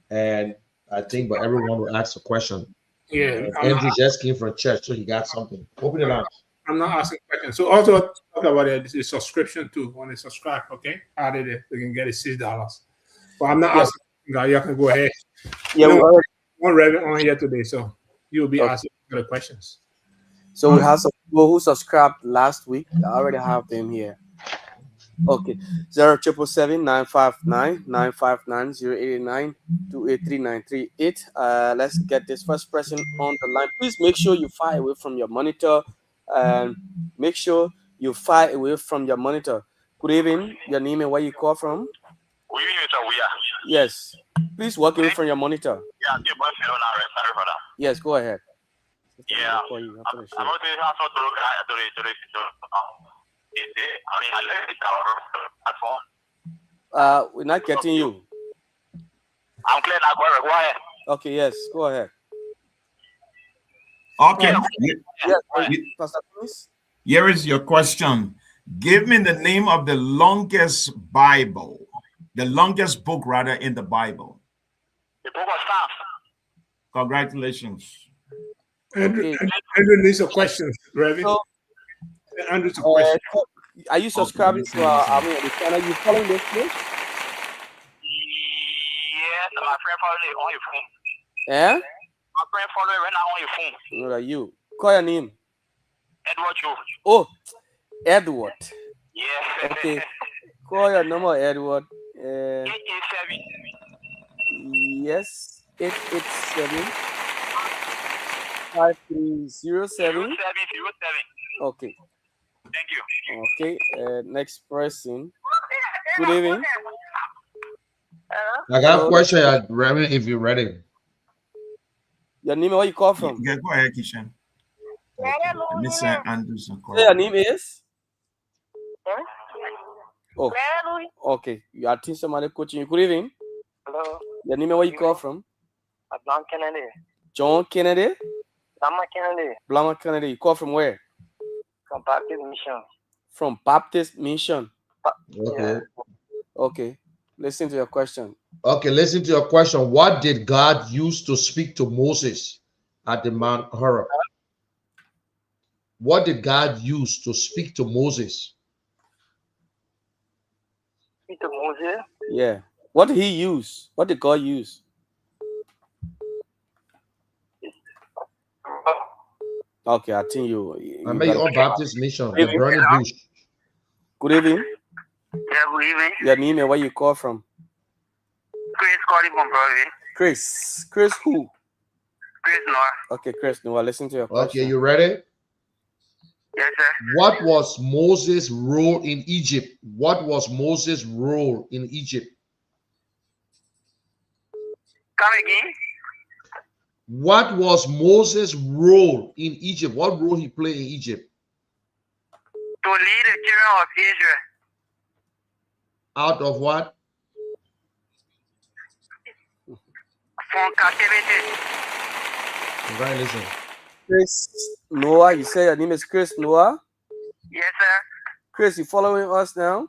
And I think, but everyone will ask a question. Yeah. Andrew just came from church, so he got something. Open the lines. I'm not asking questions. So also talk about the subscription too. When they subscribe, okay, added it, they can get it $6. But I'm not asking. You can go ahead. Yeah, one Reverend on here today, so you'll be asking the questions. So we have some people who subscribed last week. I already have them here. Okay, 0777-959-959-089-283-938. Let's get this first person on the line. Please make sure you far away from your monitor. Make sure you far away from your monitor. Good evening. Your name and where you call from? Yes. Please walk away from your monitor. Yes, go ahead. Yeah. We're not getting you. I'm clear now. Go ahead. Okay, yes, go ahead. Okay. Yes, Pastor, please. Here is your question. Give me the name of the longest Bible, the longest book rather in the Bible. The book of Psalms. Congratulations. Andrew needs a question, Reverend. So, Andrew's a question. are you subscribing to our the channel? You following this page? Yes, my friend followed it on your phone. Yeah? My friend followed it right now on your phone. No, that you. Call your name. Edward Joe. Oh, Edward. Yeah. Okay. Call your number, Edward. 887. Yes. 887 5307. Okay. Thank you. Okay. Next person. Good evening. I got a question, Reverend, if you're ready. Your name, where you call from? Yeah, go ahead, Kishan. Mr. Anderson. Say your name is? Oh, okay. You are teaching somebody coaching you. Good evening. Hello. Your name, where you call from? John Kennedy. John Kennedy? Blama Kennedy. Blama Kennedy. You call from where? From Baptist Mission. From Baptist Mission. Okay. Okay. Listen to your question. Okay, listen to your question. What did God use to speak to Moses at the Mount Horeb? What did God use to speak to Moses? Speak to Moses? Yeah. What did he use? What did God use? Okay, I think you I mean, your Baptist Mission, the burning bush. Good evening. Yeah, good evening. Your name and where you call from? Chris calling from Broadway. Chris. Chris who? Chris Noah. Okay, Chris Noah, listen to your question. Okay, you ready? Yes, sir. What was Moses' role in Egypt? What was Moses' role in Egypt? Come again? What was Moses' role in Egypt? What role he played in Egypt? To lead the children of Israel. Out of what? From captivity. Congratulations. Chris Noah, you say your name is Chris Noah? Yes, sir. Chris, you following us now?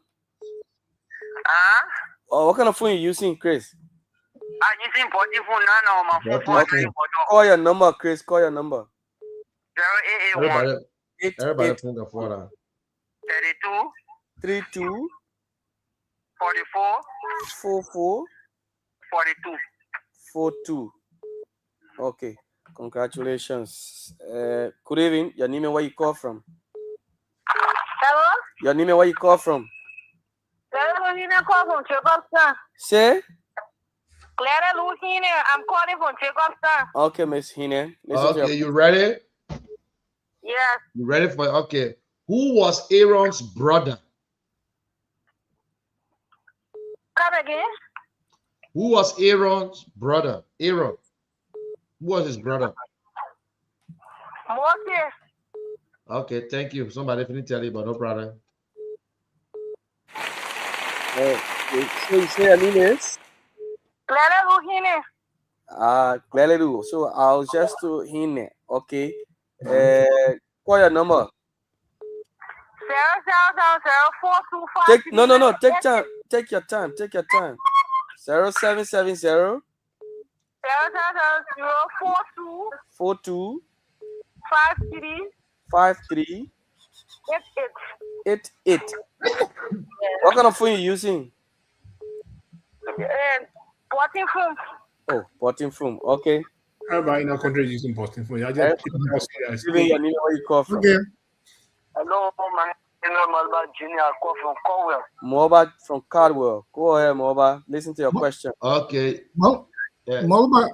Oh, what kind of phone you using, Chris? I'm using body phone now on my phone. Okay. Call your number, Chris. Call your number. 0881 Everybody phone can afford that. 32 32 44 44 42. 42. Okay. Congratulations. Good evening. Your name and where you call from? Hello? Your name and where you call from? Clara Luhina call from Chicopson. Say? Clara Luhina, I'm calling from Chicopson. Okay, Miss Hine. Okay, you ready? Yes. You ready for it? Okay. Who was Aaron's brother? Come again? Who was Aaron's brother? Aaron. Who was his brother? Moses. Okay, thank you. Somebody didn't tell you about no brother. So you say your name is? Clara Luhina. Gleledu. So I'll just do Hine. Okay. Call your number. 0000425. No. Take time. Take your time. 0770 00042 42 53 53 88. 88. What kind of phone you using? Botting phone. Oh, bottom phone. Okay. Everybody in our country is using bottom phone. I just Even your name where you call from. Okay. Hello, my name is Malba Junior. I call from Caldwell. Moba from Caldwell. Go ahead, Moba. Listen to your question. Okay. Yeah. Molba.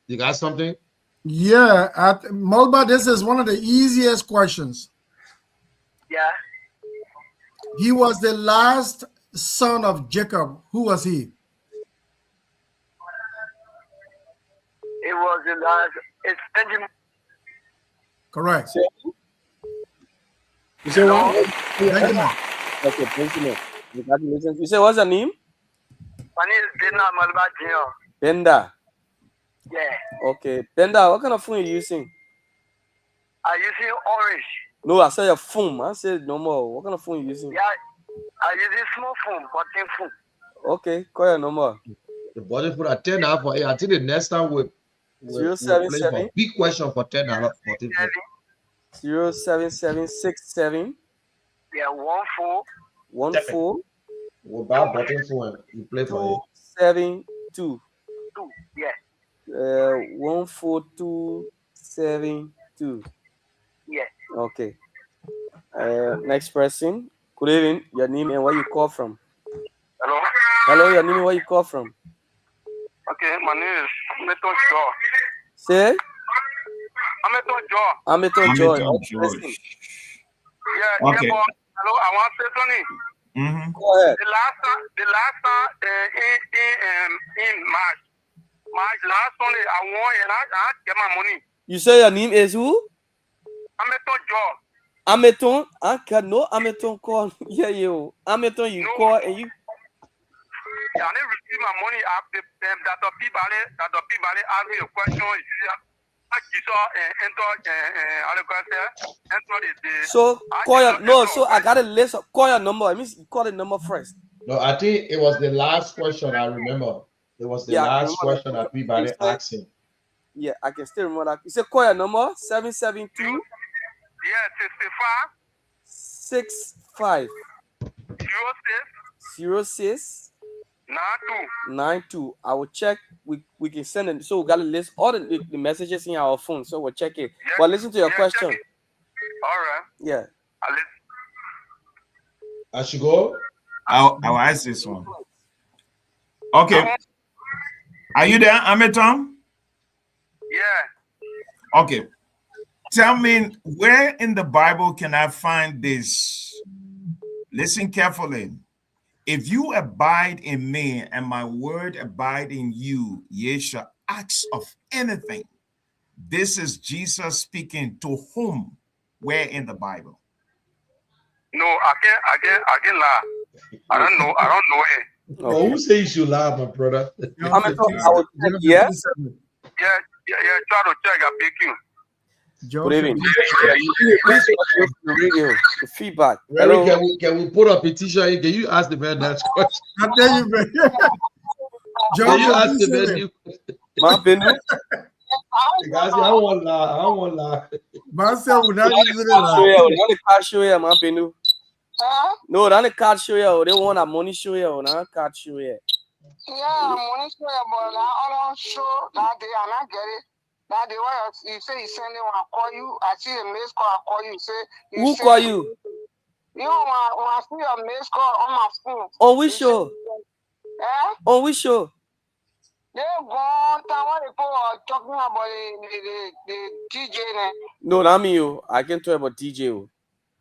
You got something? Yeah, Molba, this is one of the easiest questions. Yeah. He was the last son of Jacob. Who was he? It was the last. It's Benjamin. Correct. You say what? Benjamin. Okay, Benjamin. Congratulations. You say what's your name? My name is Bena Malba Junior. Benda. Yeah. Okay. Benda, what kind of phone are you using? I'm using orange. No, I said your phone. I said no more. What kind of phone are you using? Yeah. I'm using small phone, button phone. Okay, call your number. The body put a 10 out for it. I think the next time we'll play for big question for $10. 07767. Yeah, 14. We'll buy button phone. You play for it. 72. Yeah. 14272. Yeah. Okay. Next person. Good evening. Your name and where you call from? Hello. Hello, your name and where you call from? Okay, my name is Ameton Joy. Say? Ameton Joy. Ameton Joy. Ameton Okay, Joy. listen. Yeah, Okay. but, hello, I want to say something. Mm-hmm. Go ahead. The last time in March last Sunday, I won and I get my money. You say your name is who? Ameton Joy. Ameton? I can no Ameton call. Yeah, you. Ameton, you call and you. I didn't receive my money after Dr. P. Bale asked me a question. So call your so I got a list of call your number. I mean you call the number first. No, I think it was the last question I remember. It was the last question that people asked him. Yeah, I can still remember that. You say call your number 772. Yeah, 65 06 92. I will check. We can send it. So we got to list all the messages in our phone. So we'll check it. Yeah, but listen to your question. All right. Yeah. I should go. I'll ask this one. Okay. Are you there, Ameton? Yeah. Okay. Tell me, where in the Bible can I find this? Listen carefully. If you abide in me and my word abide in you, ye shall ask of anything. This is Jesus speaking to whom? Where in the Bible? No, I can't lie. I don't know it. Okay. Oh, who say you should lie, my brother? I would check, yes. Yeah, try to check. I beg you. Good evening. Please watch the radio. The feedback. Hello. Can we put a petition? Can you ask the man that question? I tell you, man. Can you ask the man? My opinion. Guys, I don't want to lie. Myself would not usually lie. The card show here, my opinion. No, that's the card show here. They want a money show here. Not card show here. Yeah, money show here, but I don't show that day and I get it. That the way you say you send him, I call you. I see a missed call, I call you. Say who call you? You know, when I see a missed call on my phone. On which show? On which show? They gone. What they talking about the DJ name. No, not me. You. I can talk about DJ.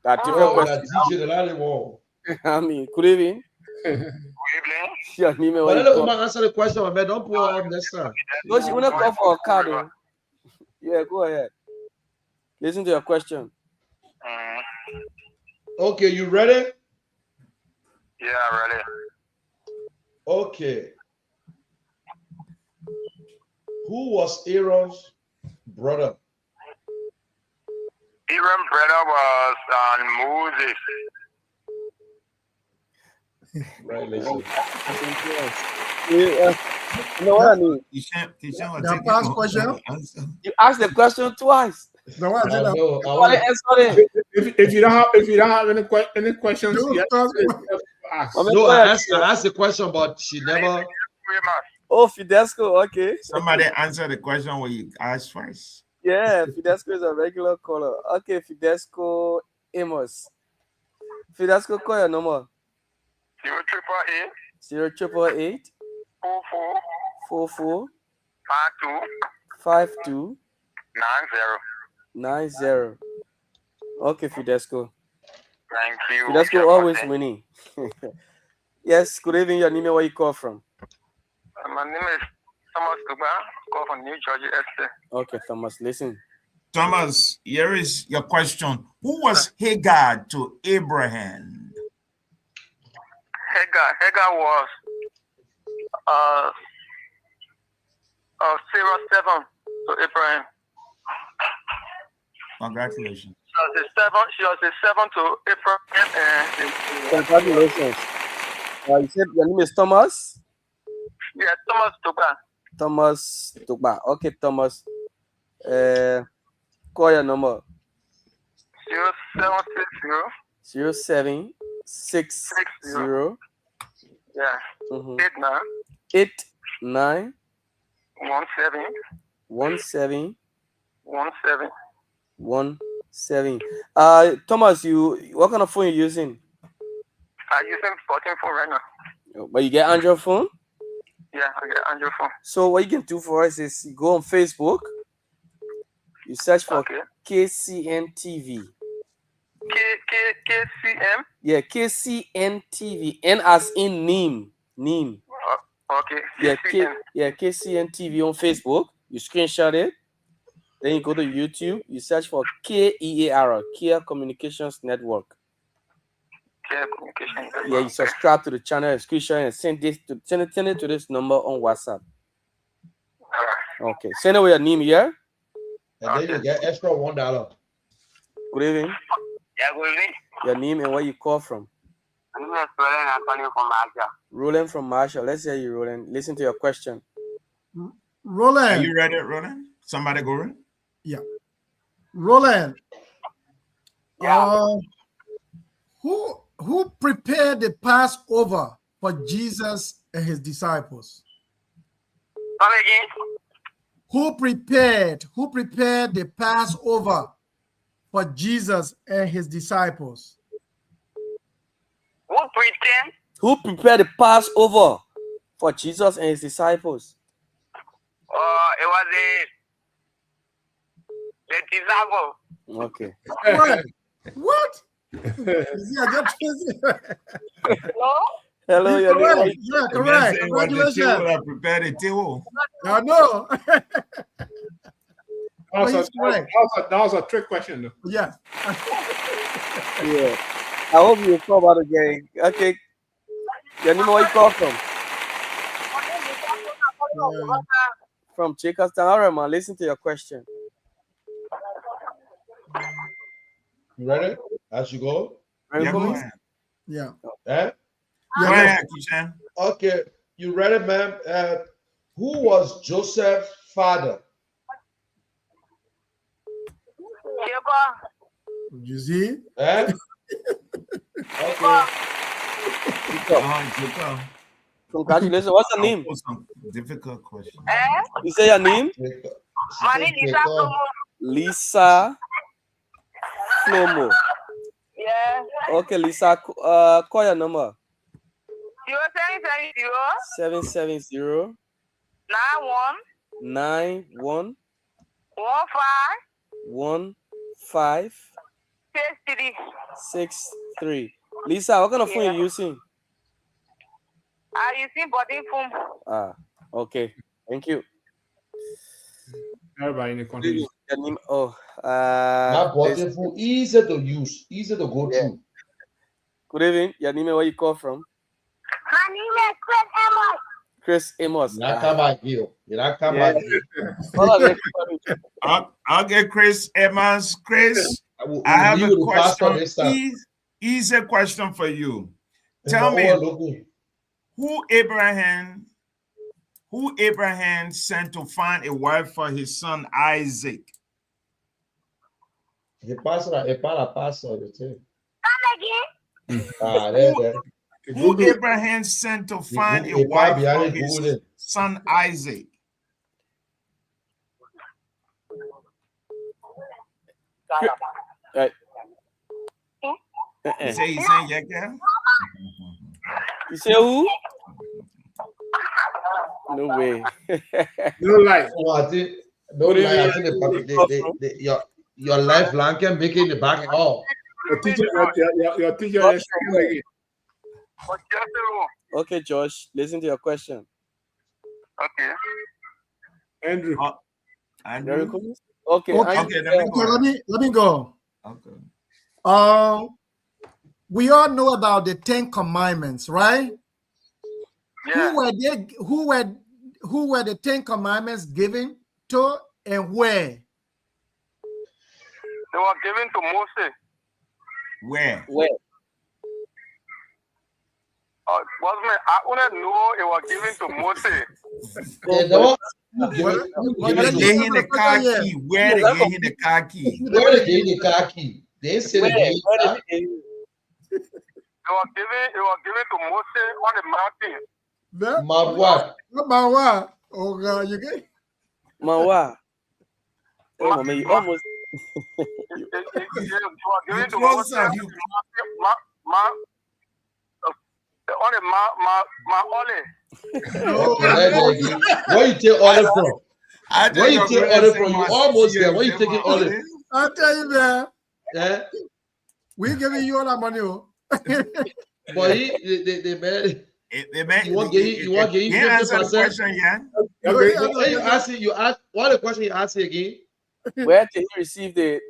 That different question. DJ the line wall. I mean, good evening. But let me answer the question, man. Don't pull out next time. No, she wanna call for a card. Yeah, go ahead. Listen to your question. Okay, you ready? Yeah, ready. Okay. Who was Aaron's brother? Aaron's brother was Moses. Right, listen. You know what I mean? The past question. You asked the question twice. No, what I If you don't have any questions, yes, ask. No, I asked the question, but she never. Oh, Fidesco, okay. Somebody answer the question when you asked twice. Yeah, Fidesco is a regular caller. Okay, Fidesco Amos. Fidesco, call your number. 0888 44 52 90. Okay, Fidesco. Thank you. Fidesco always winning. Yes, good evening. Your name, where you call from? My name is Thomas Kuba. Call from New Jersey Estate. Okay, Thomas, listen. Thomas, here is your question. Who was Hagar to Abraham? Hagar was Sarah's servant to Abraham. Congratulations. She was a servant to Abraham. Congratulations. You said your name is Thomas? Yeah, Thomas Tuba. Thomas Tukba. Okay, Thomas. Call your number. 0760. 0760. Yeah. 89 17 17. Thomas, what kind of phone you using? I'm using 14 phone right now. But you get Android phone? Yeah, I get Android phone. So what you can do for us is you go on Facebook, you search for KCN TV. KCM? Yeah, KCN TV. N as in Neem. Okay. Yeah, KCN TV on Facebook. You screenshot it. Then you go to YouTube. You search for KEAR, Kia Communications Network. Kia Communications Network. Yeah, you subscribe to the channel and screenshot and send it to this number on WhatsApp. Okay. Send away your name here. And then you get extra $1. Good evening. Yeah, good evening. Your name and where you call from. My name is Roland. I'm calling from Marshall. Roland from Marshall. Let's hear you, Roland. Listen to your question. Roland. Are you ready, Roland? Somebody go in? Yeah. Roland. Yeah. Who prepared the Passover for Jesus and his disciples? Come again? Who prepared the Passover for Jesus and his disciples? Who prepared the Passover for Jesus and his disciples? It was the disciple. Okay. What? Hello, your name. Yeah, correct. Congratulations. I prepared a table. I know. That was a trick question, though. Yes. Yeah. I hope you call about again. Okay. Your name, where you call from? From Chickastown. All right, man. Listen to your question. You ready? As you go. Yeah, go ahead. Yeah. Eh? Go ahead, Kishan. Okay. You ready, ma'am? Who was Joseph's father? You see? Eh? Congratulations. What's your name? Difficult question. You say your name? My name is Lisa Flomo. Yeah. Okay, Lisa. Call your number. 0770 91 15 63. Lisa, what kind of phone you using? I'm using body phone. Okay. Thank you. Everybody in the country. Not body phone, easy to use, easy to go through. Good evening. Your name and where you call from? My name is Chris Amos. Chris Amos. You're not come back here. You're not come back here. I'll get Chris Amos. Chris, I have a question. Easy question for you. Tell me, who Abraham sent to find a wife for his son Isaac? He passed it. Who Abraham sent to find a wife for his son Isaac? Right. You say yeah, girl? You say who? No way. No life. No, I think your lifeline can make it in the back all. Your teacher is again. Okay, Josh, listen to your question. Okay. Andrew. Andrew. Okay. Let me go. Okay. We all know about the 10 Commandments, right? Yeah. Who were the 10 Commandments given to and where? They were given to Moses. Where? Bossman, I only know it was given to Moses. Where they gave him the car key? Where they gave him the car key? Where they gave the car key? They said they gave It was given to Moses on the mountain. Mount what? Mount what? Oh God, you get Mount what? Oh man, you almost. It was given to Moses on the Mount Olive. Where you take olive from? Where you take olive from? You almost there. Where you taking olive? I'll tell you, man. Yeah. We giving you all that money, oh. But the man, you want to give you 50%. You ask what the question you ask again? Where did he receive the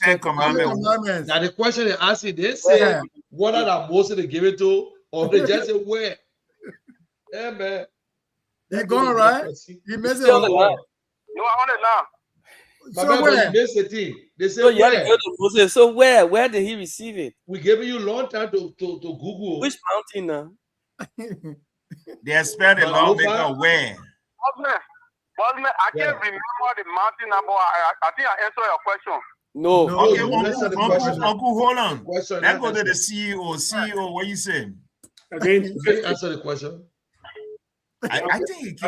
Ten Commandments? Now the question they ask you, they say what are the Moses they give it to, or they just say where? Yeah, man. They gone right? You missed it. No, I want it now. So where? They say So you had to where? go to Moses. So where did he receive it? We giving you long time to Google. Which mountain now? They spelled the lawmaker where? Bossman, I can't remember the mountain number. I think I answered your question. No. Okay, Uncle, hold on. Let's go to the CEO. CEO, what you say? Again, answer the question. I think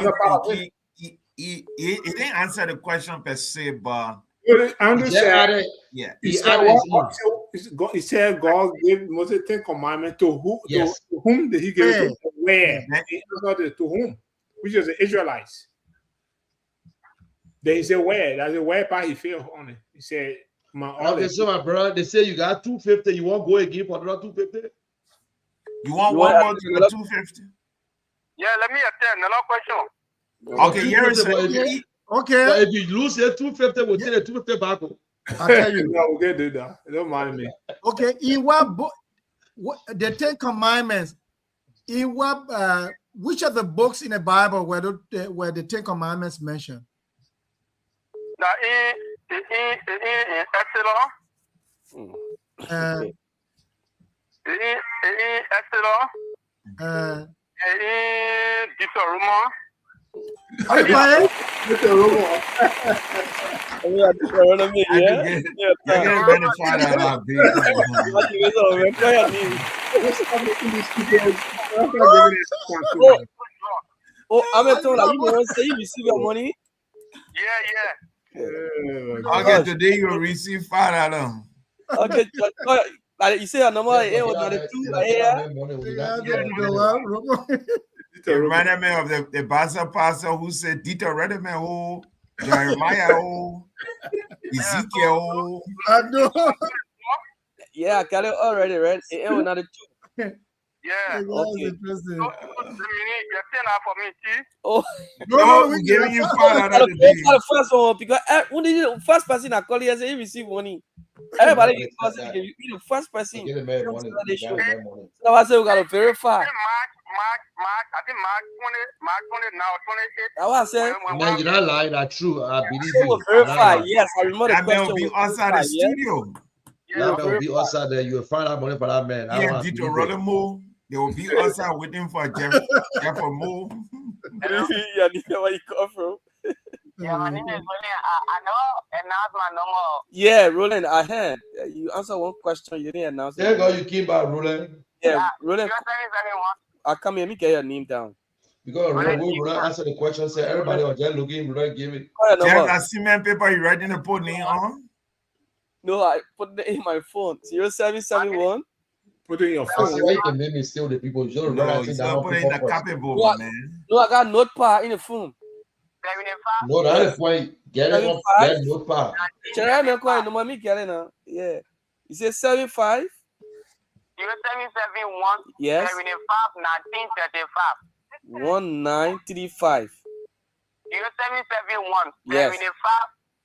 he didn't answer the question per se, but Andrew said, yeah. He said God gave Moses 10 Commandments to who? Yes. To whom did he give it to? Where? He answered to whom? Which is the Israelites. Then he said where? That's the where part he failed on it. He said, okay, so my brother, they say you got 250. You want to go again for another 250? You want one more to the 250? Yeah, let me attend another question. Okay, here is it. Okay. But if you lose your 250, we'll take the 250 back. I'll tell you. No, we can do that. Don't mind me. Okay, in what the 10 Commandments, in what which of the books in the Bible where the 10 Commandments mentioned? Now in Exodus. In Exodus. In Deuteronomy. Are you quiet? Oh, I'm a told you want to say you receive your money? Yeah. Okay, today you will receive $5. Okay, like you say a number A or the 2 It reminded me of the Basa pastor who said Deuteronomy, oh, Jeremiah, oh, Ezekiel, oh. I know. Yeah, I got it already, right? It was not a 2. Yeah. Okay. Interesting. Oh, no, we're giving you $5 the first one because when the first person I call you, I say you receive money. Everybody give us the first person. So I say we gotta verify. I think Mark 20 now, 28. That's what I said. Man, you're not lying. That's true. I believe you. You. Verify. Yes, I remember the that question. That will be outside the studio. That will be outside there. You will find out money for that man. Yeah, Deuteronomy. They will be outside waiting for Jeff for more. Yeah, where you come from? Yeah, my name is Roland. I know announce my number. Yeah, Roland, I heard. You answered one question, you didn't announce it. There you go, you keep out, Roland. Yeah, Roland. I come here, let me get your name down. Because Roland answer the question, say everybody was just looking, Roland give it. Jeff, that cement paper you writing the put name on? No, I put it in my phone. 0771. Put it in your phone. Why you can make me steal the people? You no, you don't put it in the copybook, man. No, I got notepad in the phone. No, that's the point. Get it up, get notepad. Yeah. You say 75? 0771. Yes. 1935. 1935. 0771. Yes.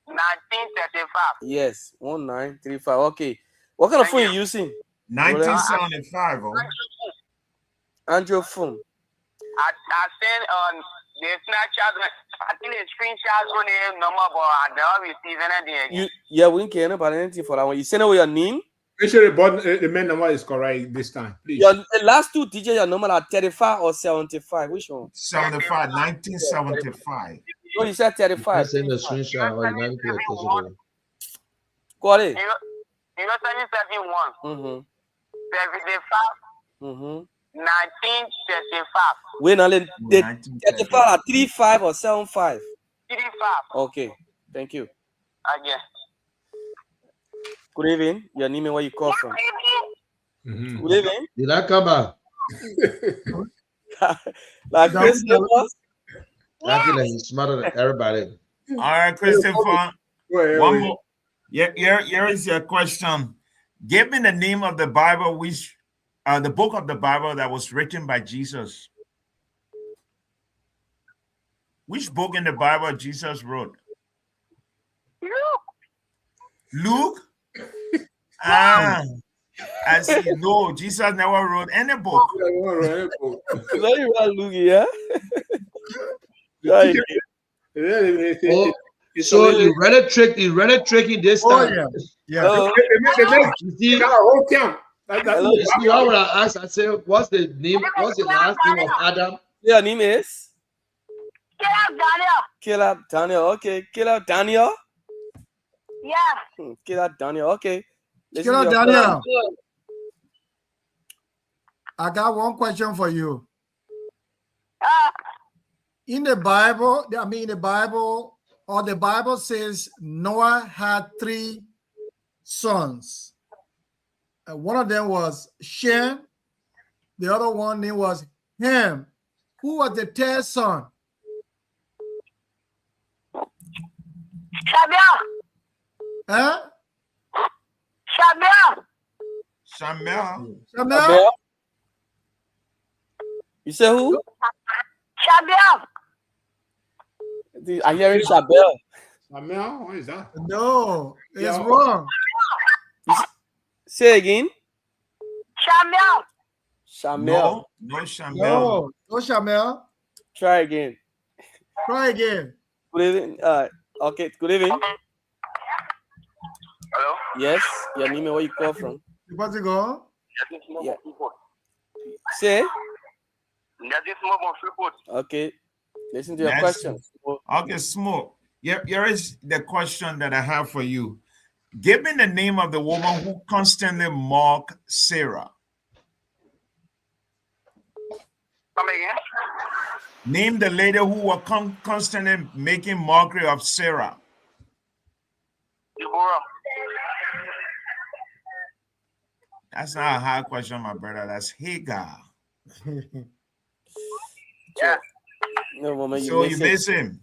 1935. Yes, 1935. Okay. What kind of phone you using? 1975. Android phone. I sent the Snapchat. I think the screenshots on the number, but I never received anything again. Yeah, we can't care about anything for that one. You send it with your name? Make sure the main number is correct this time, please. The last two digits, your number are 35 or 75. Which one? 75, 1975. No, you said 35. I send a screenshot or you might pay attention. Got it. You know 771. 75. 1935. Wait, now, the 35 are 35 or 75? 35. Okay, thank you. Again. Good evening. Your name and where you call from? Good evening. Did I come back? Like Christopher. Actually, he's smarter than everybody. All right, Christopher. One more. Here is your question. Give me the name of the Bible, which the book of the Bible that was written by Jesus. Which book in the Bible Jesus wrote? Luke? I see. No, Jesus never wrote any book. Very well, Luke, yeah? So you really tricky this time. Yeah. You see, how would I ask? I say, what's the name? What's the last name of Adam? Your name is Daniel. Caleb Daniel. Okay, Caleb Daniel. Yeah. Caleb Daniel. Okay. Caleb Daniel. I got one question for you. In the Bible, the Bible says Noah had 3 sons. One of them was Shem. The other one name was Ham. Who was the 3rd son? Huh? Samuel. You say who? Shabel. I hear it, Shabel. Samuel? What is that? No, it's wrong. Say again. Shamel. Shamel. No, Shamel. No, Shamel. Try again. Try again. Good evening. Okay, good evening. Hello? Yes, your name and where you call from? What's it go? Yeah. Say. Okay. Listen to your question. Okay, Smoke. Here is the question that I have for you. Give me the name of the woman who constantly mocked Sarah. Come again? Name the lady who was constantly making mockery of Sarah. Deborah. That's not a hard question, my brother. That's Hagar. Yeah. No, woman, So you listen.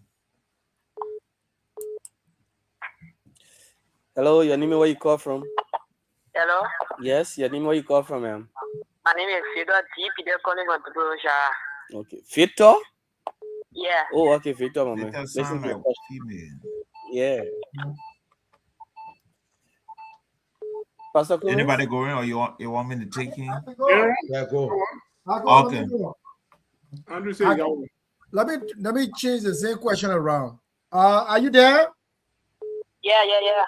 Hello, your name and where you call from? Hello? Yes, your name and where you call from, ma'am? My name is Fedor T. Peter calling from Tupurusha. Okay. Victor? Yeah. Oh, okay, Victor, mama. That Listen sound to your like question. female. Yeah. Pastor Clemens? Anybody going, or you want me to take him? Yeah, go. Okay. Andrew says Let me change the same question around. Are you there? Yeah.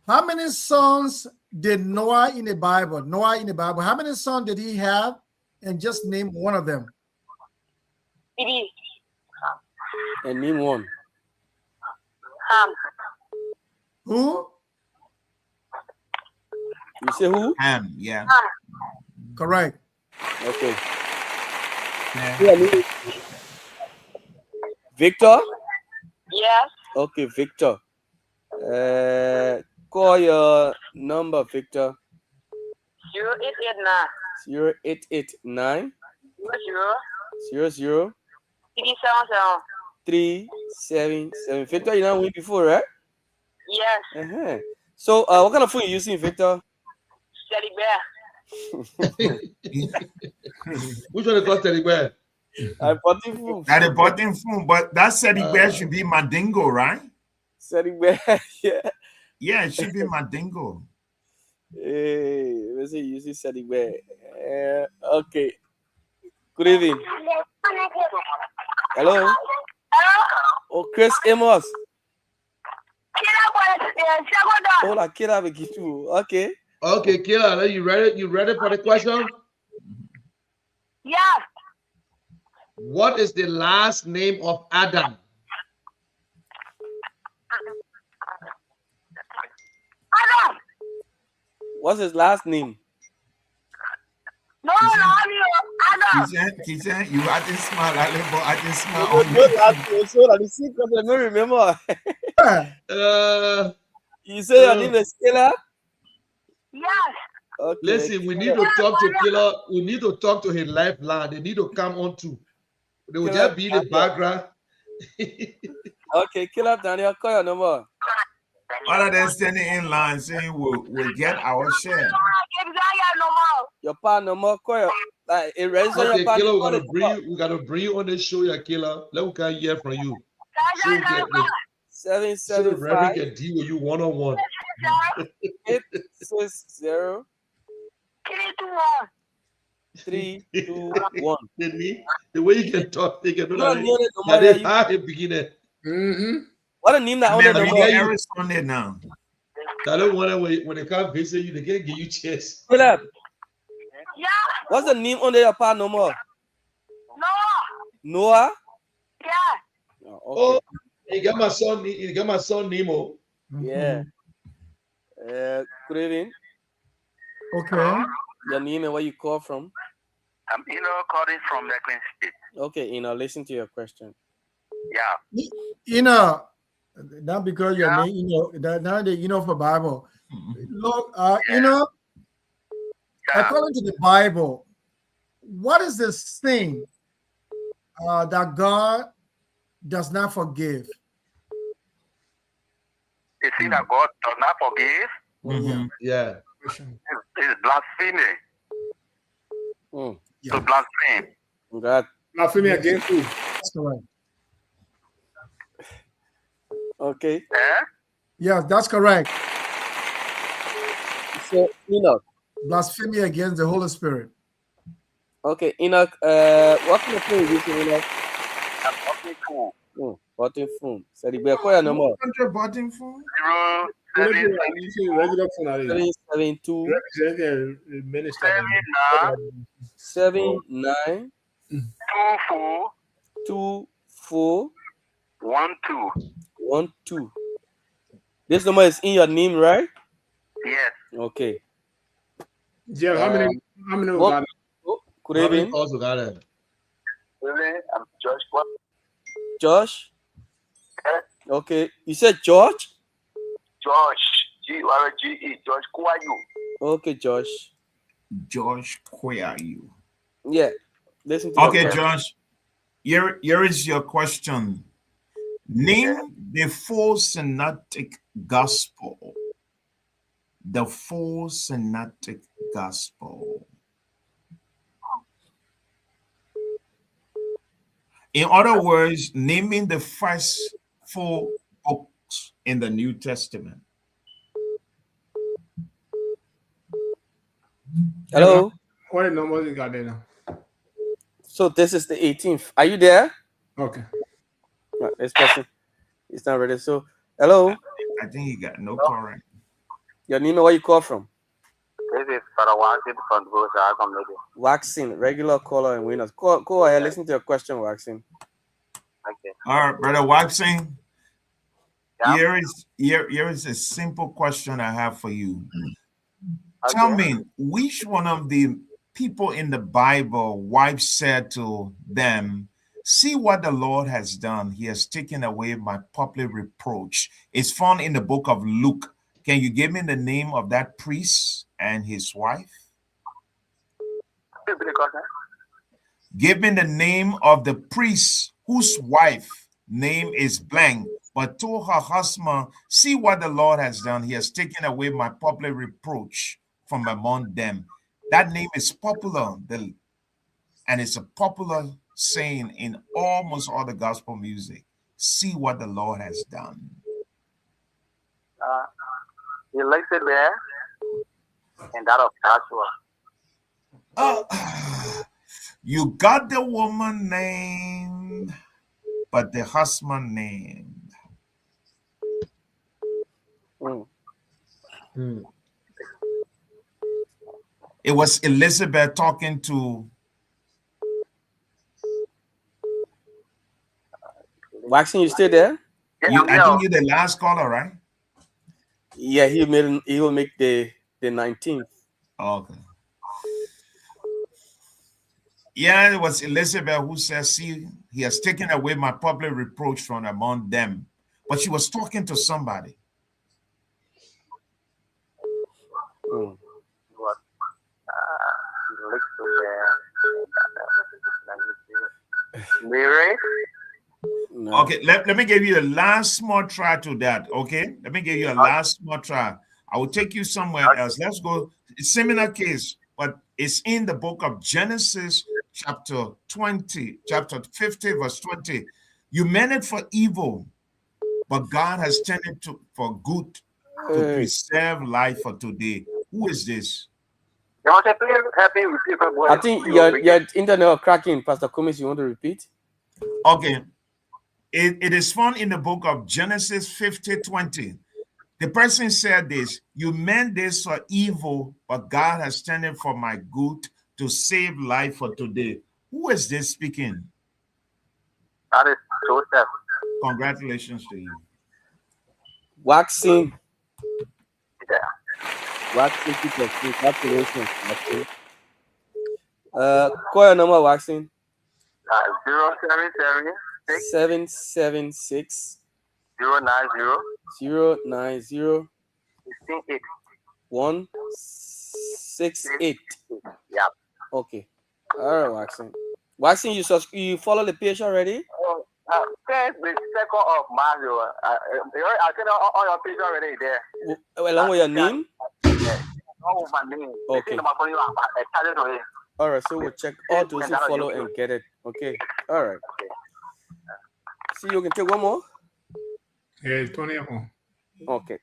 How many sons did Noah in the Bible? How many sons did he have? And just name one of them. And name one. Who? You say who? Ham, yeah. Correct. Okay. Yeah. Victor? Yes. Okay, Victor. Call your number, Victor. 0889 0889 00 00 377. 377. Victor, you know win before, right? Yes. So, what kind of food you using, Victor? Teddy bear. Which one is called Teddy Bear? Potting food. That is potting food, but that Teddy Bear should be Mandingo, right? Teddy bear, yeah. Yeah, it should be Mandingo. Hey, let's see, you see Teddy bear. Okay. Good evening. Hello. Oh, Chris Amos. Hola, Kira Begitu. Okay. Okay, Killer, are you ready? You ready for the question? Yes. What is the last name of Adam? Adam. What's his last name? No, Adam. Kitchen, you had this smile, but I just smile No, on no last name. So that the secret, I don't remember. You say your name is Killer? Yes. Okay. Listen, we need to talk to Killer. We need to talk to his lifeline. They need to come on too. They will Killer just be in the background. Okay, Killer Daniel, call your number. all of them standing in line saying we'll get our share. Your partner number, call your like register Okay, your partner. Killer, we gotta bring you on the show, yeah, Killer. Let me can hear from you. So the Reverend 775 can deal with you one-on-one. 860 321. The way you can talk, they can do No, that. no, no, Yeah, no, they you- high beginning. What a name that on the number? Harris on it now. I don't want to when they come visit you, they can't give you chance. Philip, Yeah. what's the name under your partner number? Noah. Noah? Yeah. Oh, okay. You got my son Nemo. Yeah. Good evening. Okay. Your name and where you call from? I'm calling from the Queen State. Okay, listen to your question. Yeah. Not because your name, that now that for Bible. Look, according to the Bible, what is this thing that God does not forgive? The thing that God does not forgive Yeah. is blasphemy. To blaspheme. God. Blasphemy against who? That's correct. Okay. Eh? Yes, that's correct. So Enoch. Blasphemy against the Holy Spirit. Okay, Enoch, what kind of phone you using, Enoch? I'm talking to Button phone. So the bear call your number. Button phone? regular phone. 772 Minister. 79 24 12. This number is in your name, right? Yes. Okay. Jeff, how many what? Good evening. Also got it. Really? I'm Josh. What? Josh? Okay. You said George? Josh. G-R-G-E. Josh, who are you? Okay, Josh. Josh, where are you? Yeah. Listen to Okay, the question. Josh. Here is your question. Name the full synoptic gospel. The full synoptic gospel. In other words, naming the first 4 books in the New Testament. Hello? What number you got there now? So this is the 18th. Are you there? Okay. Right, this person is not ready. So, hello? I think he got no correct. Your name and where you call from? This is Parawasit from Bosa Comedy. Waxing, regular caller and winners. Go ahead, listen to your question, Waxing. Okay. All right, Brother Waxing. Yeah. Here is a simple question I have for you. Tell me, which one of the people in the Bible, wife said to them, "See what the Lord has done. He has taken away my public reproach." It's found in the book of Luke. Can you give me the name of that priest and his wife? Give me the name of the priest whose wife name is blank, but told her husband, "See what the Lord has done. He has taken away my public reproach from among them." That name is popular, and it's a popular saying in almost all the gospel music. See what the Lord has done. He likes it there, and that of Joshua. You got the woman name, but the husband name. It was Elizabeth talking to. Waxing, you still there? I think you're the last caller, right? Yeah, he will make the 19th. Okay. Yeah, it was Elizabeth who said, see, he has taken away my public reproach from among them. But she was talking to somebody. No. Okay, let me give you a last small try to that, okay? Let me give you a last small try. I will take you somewhere else. Let's go. It's a similar case, but it's in the book of Genesis, chapter 50, verse 20. You meant it for evil, but God has turned it for good to preserve life for today. Who is this? I think your internet are cracking, Pastor Cummings. You want to repeat? Okay. It is found in the book of Genesis 50:20. The person said this, you meant this for evil, but God has turned it for my good to save life for today. Who is this speaking? That is Joseph. Congratulations to you. Waxing. Yeah. Waxing, congratulations. Waxing. Call your number, Waxing. 776 090 168. Yeah. Okay. All right, Waxing. Waxing, you follow the page already? Since the 2nd of March, I think all your page already there. Along with your name? Yeah. Oh, my name. Okay. All right, so we'll check all those who follow and get it. Okay. All right. See, you can take one more. Okay.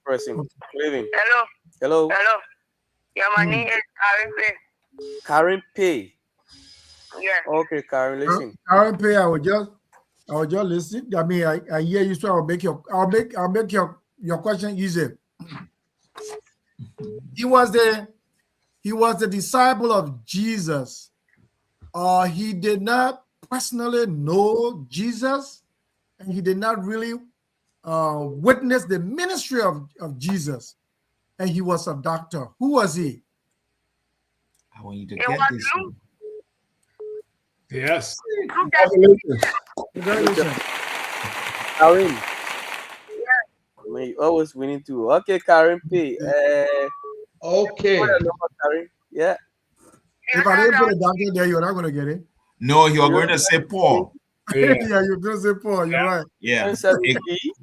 Person. Living. Hello. Hello. Yeah, my name is Karen Pay. Karen Pay. Yeah. Okay, Karen, listen. Karen Pay, I was just listening. I mean, I hear you, so I'll make your question easy. He was the disciple of Jesus. He did not personally know Jesus, and he did not really witness the ministry of Jesus. And he was a doctor. Who was he? I want you to get this. Yes. Congratulations. Karen. Yeah. Always winning too. Okay, Karen P. Okay. Karen. Yeah. If I didn't put a doctor there, you're not going to get it. No, you're going to say Paul. Yeah, you're going to say Paul. You're right. Yeah.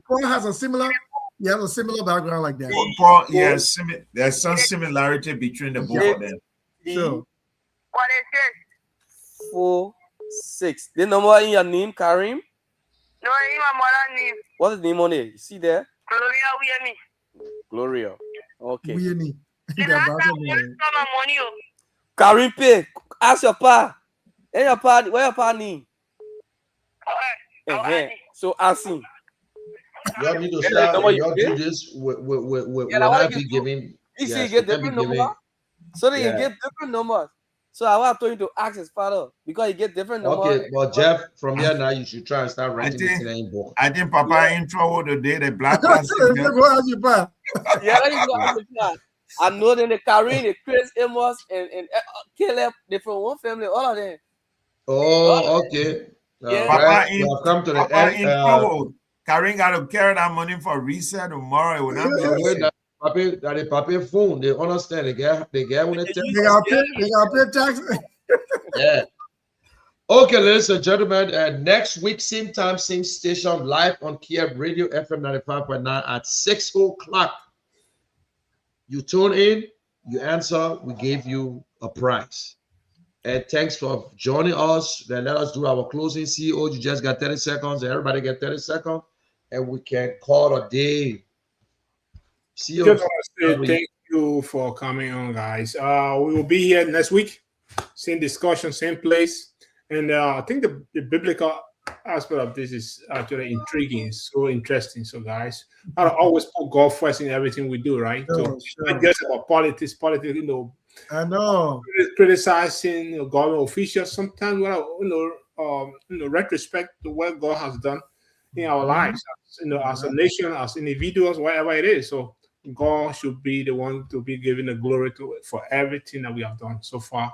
Paul has a similar background like that. Paul, yes, there's some similarity between the both of them. So, What is it? 46. The number in your name, Karim? No, in my mother's name. What's the name on it? You see there? Gloria Uyemi. Gloria. Okay. Uyemi. The last time I won my money. Karim Pay, ask your pa. Where your pa name? So ask him. You need to start. You do this with not be giving. You see, get different numbers. So that you get different numbers. So I want you to ask his father because you get different numbers. Okay, but Jeff, from here now you should try and start writing this in a book. I think Papa in trouble today. The black person. Go ask your pa. Yeah, let me go ask your pa. I know that the Karim, the Chris, Amos, and Caleb, they from one family, all of them. Oh, okay. Yeah. Papa we have come to the Papa end. in trouble. Karim got to carry that money for reset tomorrow. It will not be reset. Papi phone. They understand. They get when they tell. They got pay tax. Yeah. Okay, ladies and gentlemen. Next week, same time, same station, live on Kiev Radio FM 95.9 at 6 o'clock. You tune in, you answer, we gave you a prize. And thanks for joining us. Then let us do our closing. CEO, you just got 30 seconds. Everybody get 30 seconds. And we can call a day. CEO, Just want to say thank you for coming on, guys. We will be here next week. Same discussion, same place. And I think the biblical aspect of this is actually intriguing. It's so interesting. So, guys, I always put God first in everything we do, right? So, it's not just about politics, I know. Criticizing government officials. Sometimes, retrospect to what God has done in our lives, as a nation, as individuals, whatever it is. So, God should be the one to be given the glory to for everything that we have done so far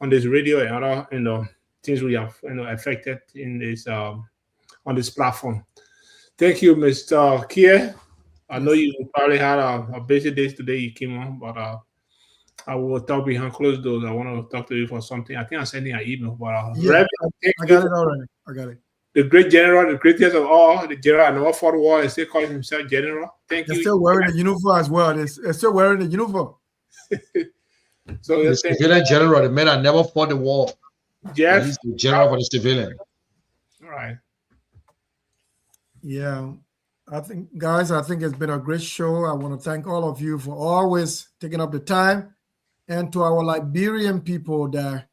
on this radio and other, things we have, affected in this on this platform. Thank you, Mr. Kier. I know you probably had a busy day today. You came on, but I will talk behind closed doors. I want to talk to you for something. I think I sent you an email, but I got it already. I got it. The great general, the greatest of all, the general, I never fought war, and still calling himself general. Thank you. They're still wearing the uniform as well. They're still wearing the uniform. So the civilian general, the man that never fought the war. Jeff, he's the general for the civilian. All right. Yeah, I think it's been a great show. I want to thank all of you for always taking up the time, and to our Liberian people that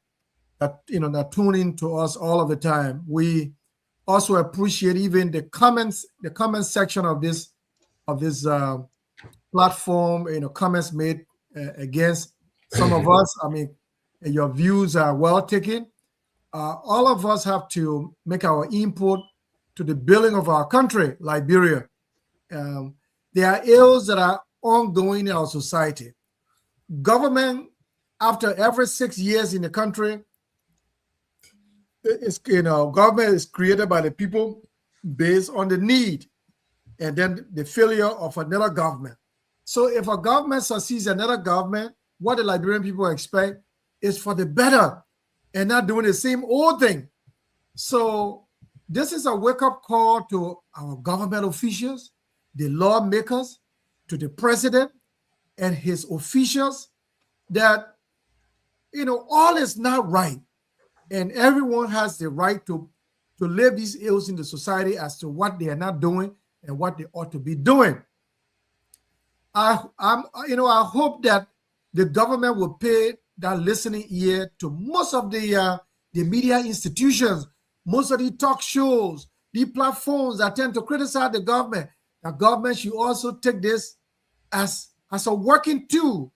tune in to us all of the time. We also appreciate even the comment section of this platform. Comments made against some of us. I mean, your views are well taken. All of us have to make our input to the building of our country, Liberia. There are ills that are ongoing in our society. Government, after every 6 years in the country, government is created by the people based on the need and then the failure of another government. So if a government succeeds another government, what the Liberian people expect is for the better and not doing the same old thing. So this is a wake-up call to our government officials, the lawmakers, to the president and his officials that, all is not right. And everyone has the right to live these ills in the society as to what they are not doing and what they ought to be doing. I hope that the government will pay that listening ear to most of the media institutions, most of the talk shows, the platforms that tend to criticize the government. The government should also take this as a working tool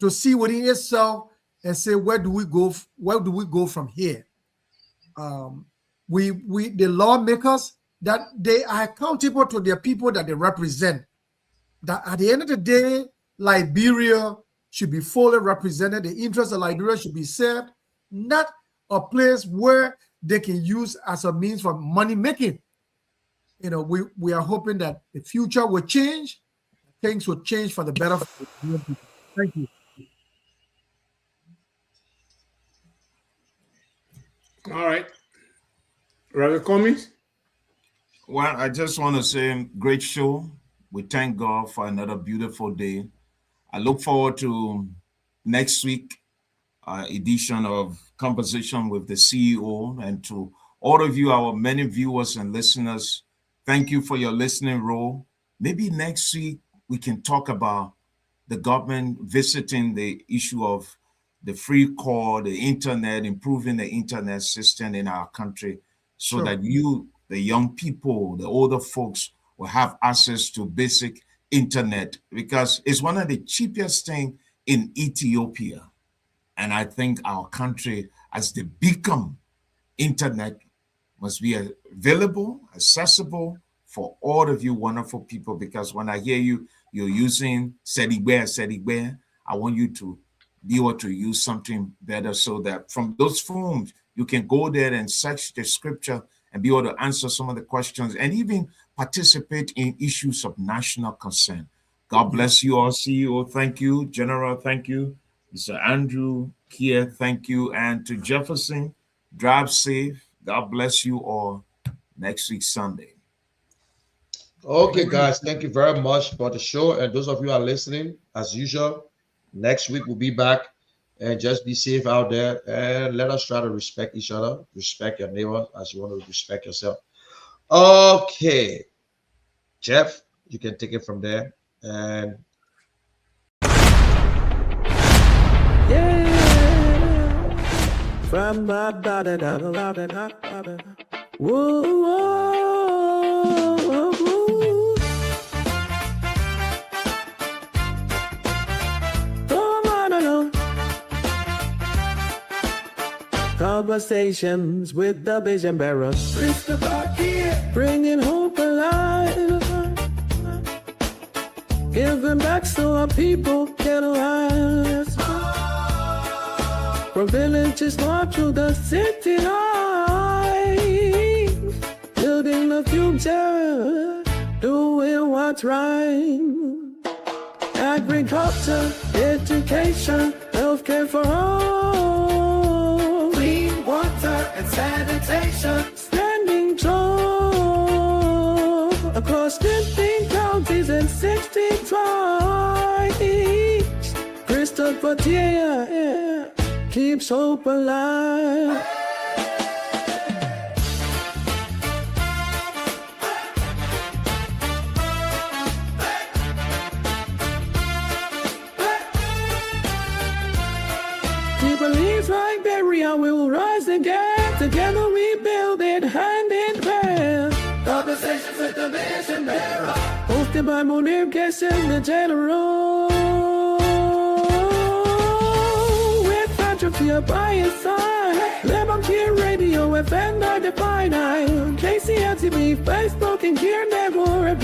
to see within itself and say, where do we go from here? The lawmakers, that they are accountable to their people that they represent. That at the end of the day, Liberia should be fully represented. The interests of Liberia should be served, not a place where they can use as a means for money making. We are hoping that the future will change. Things will change for the better for the people. Thank you. All right. Reverend Cummings? Well, I just want to say, great show. We thank God for another beautiful day. I look forward to next week edition of Conversation with the CEO, and to all of you, our many viewers and listeners, thank you for your listening role. Maybe next week we can talk about the government visiting the issue of the free call, the internet, improving the internet system in our country, so that you, the young people, the older folks, will have access to basic internet, because it's one of the cheapest things in Ethiopia. And I think our country, as the beacon, internet must be available, accessible for all of you wonderful people. Because when I hear you're using Sedigbe, I want you to be able to use something better, so that from those phones, you can go there and search the scripture and be able to answer some of the questions and even participate in issues of national concern. God bless you all, CEO. Thank you. General, thank you. Mr. Andrew Kier, thank you. And to Jefferson, drive safe. God bless you all next week, Sunday. Okay, guys, thank you very much for the show. And those of you who are listening, as usual, next week we'll be back. And just be safe out there. And let us try to respect each other. Respect your neighbor as you want to respect yourself. Okay. Jeff, you can take it from there. And from my Whoa, whoa, whoa. Come on along. Conversations with the vision bearer. Crystal Clark here, bringing hope alive. Giving back so our people can rise. From villages north to the city life. Building the future, doing what's right. Agriculture, education, healthcare for all. Clean water and sanitation, standing tall across 15 counties and 16 tribes. Christopher Tia keeps hope alive. We believe Liberia will rise again. Together we build it hand in hand. Conversations with the vision bearer. Hosted by Munir Gesson, the general. With Patricia by his side. Lemon Gear Radio, FM 95.9. KCLTV, Facebook, and Gear Network.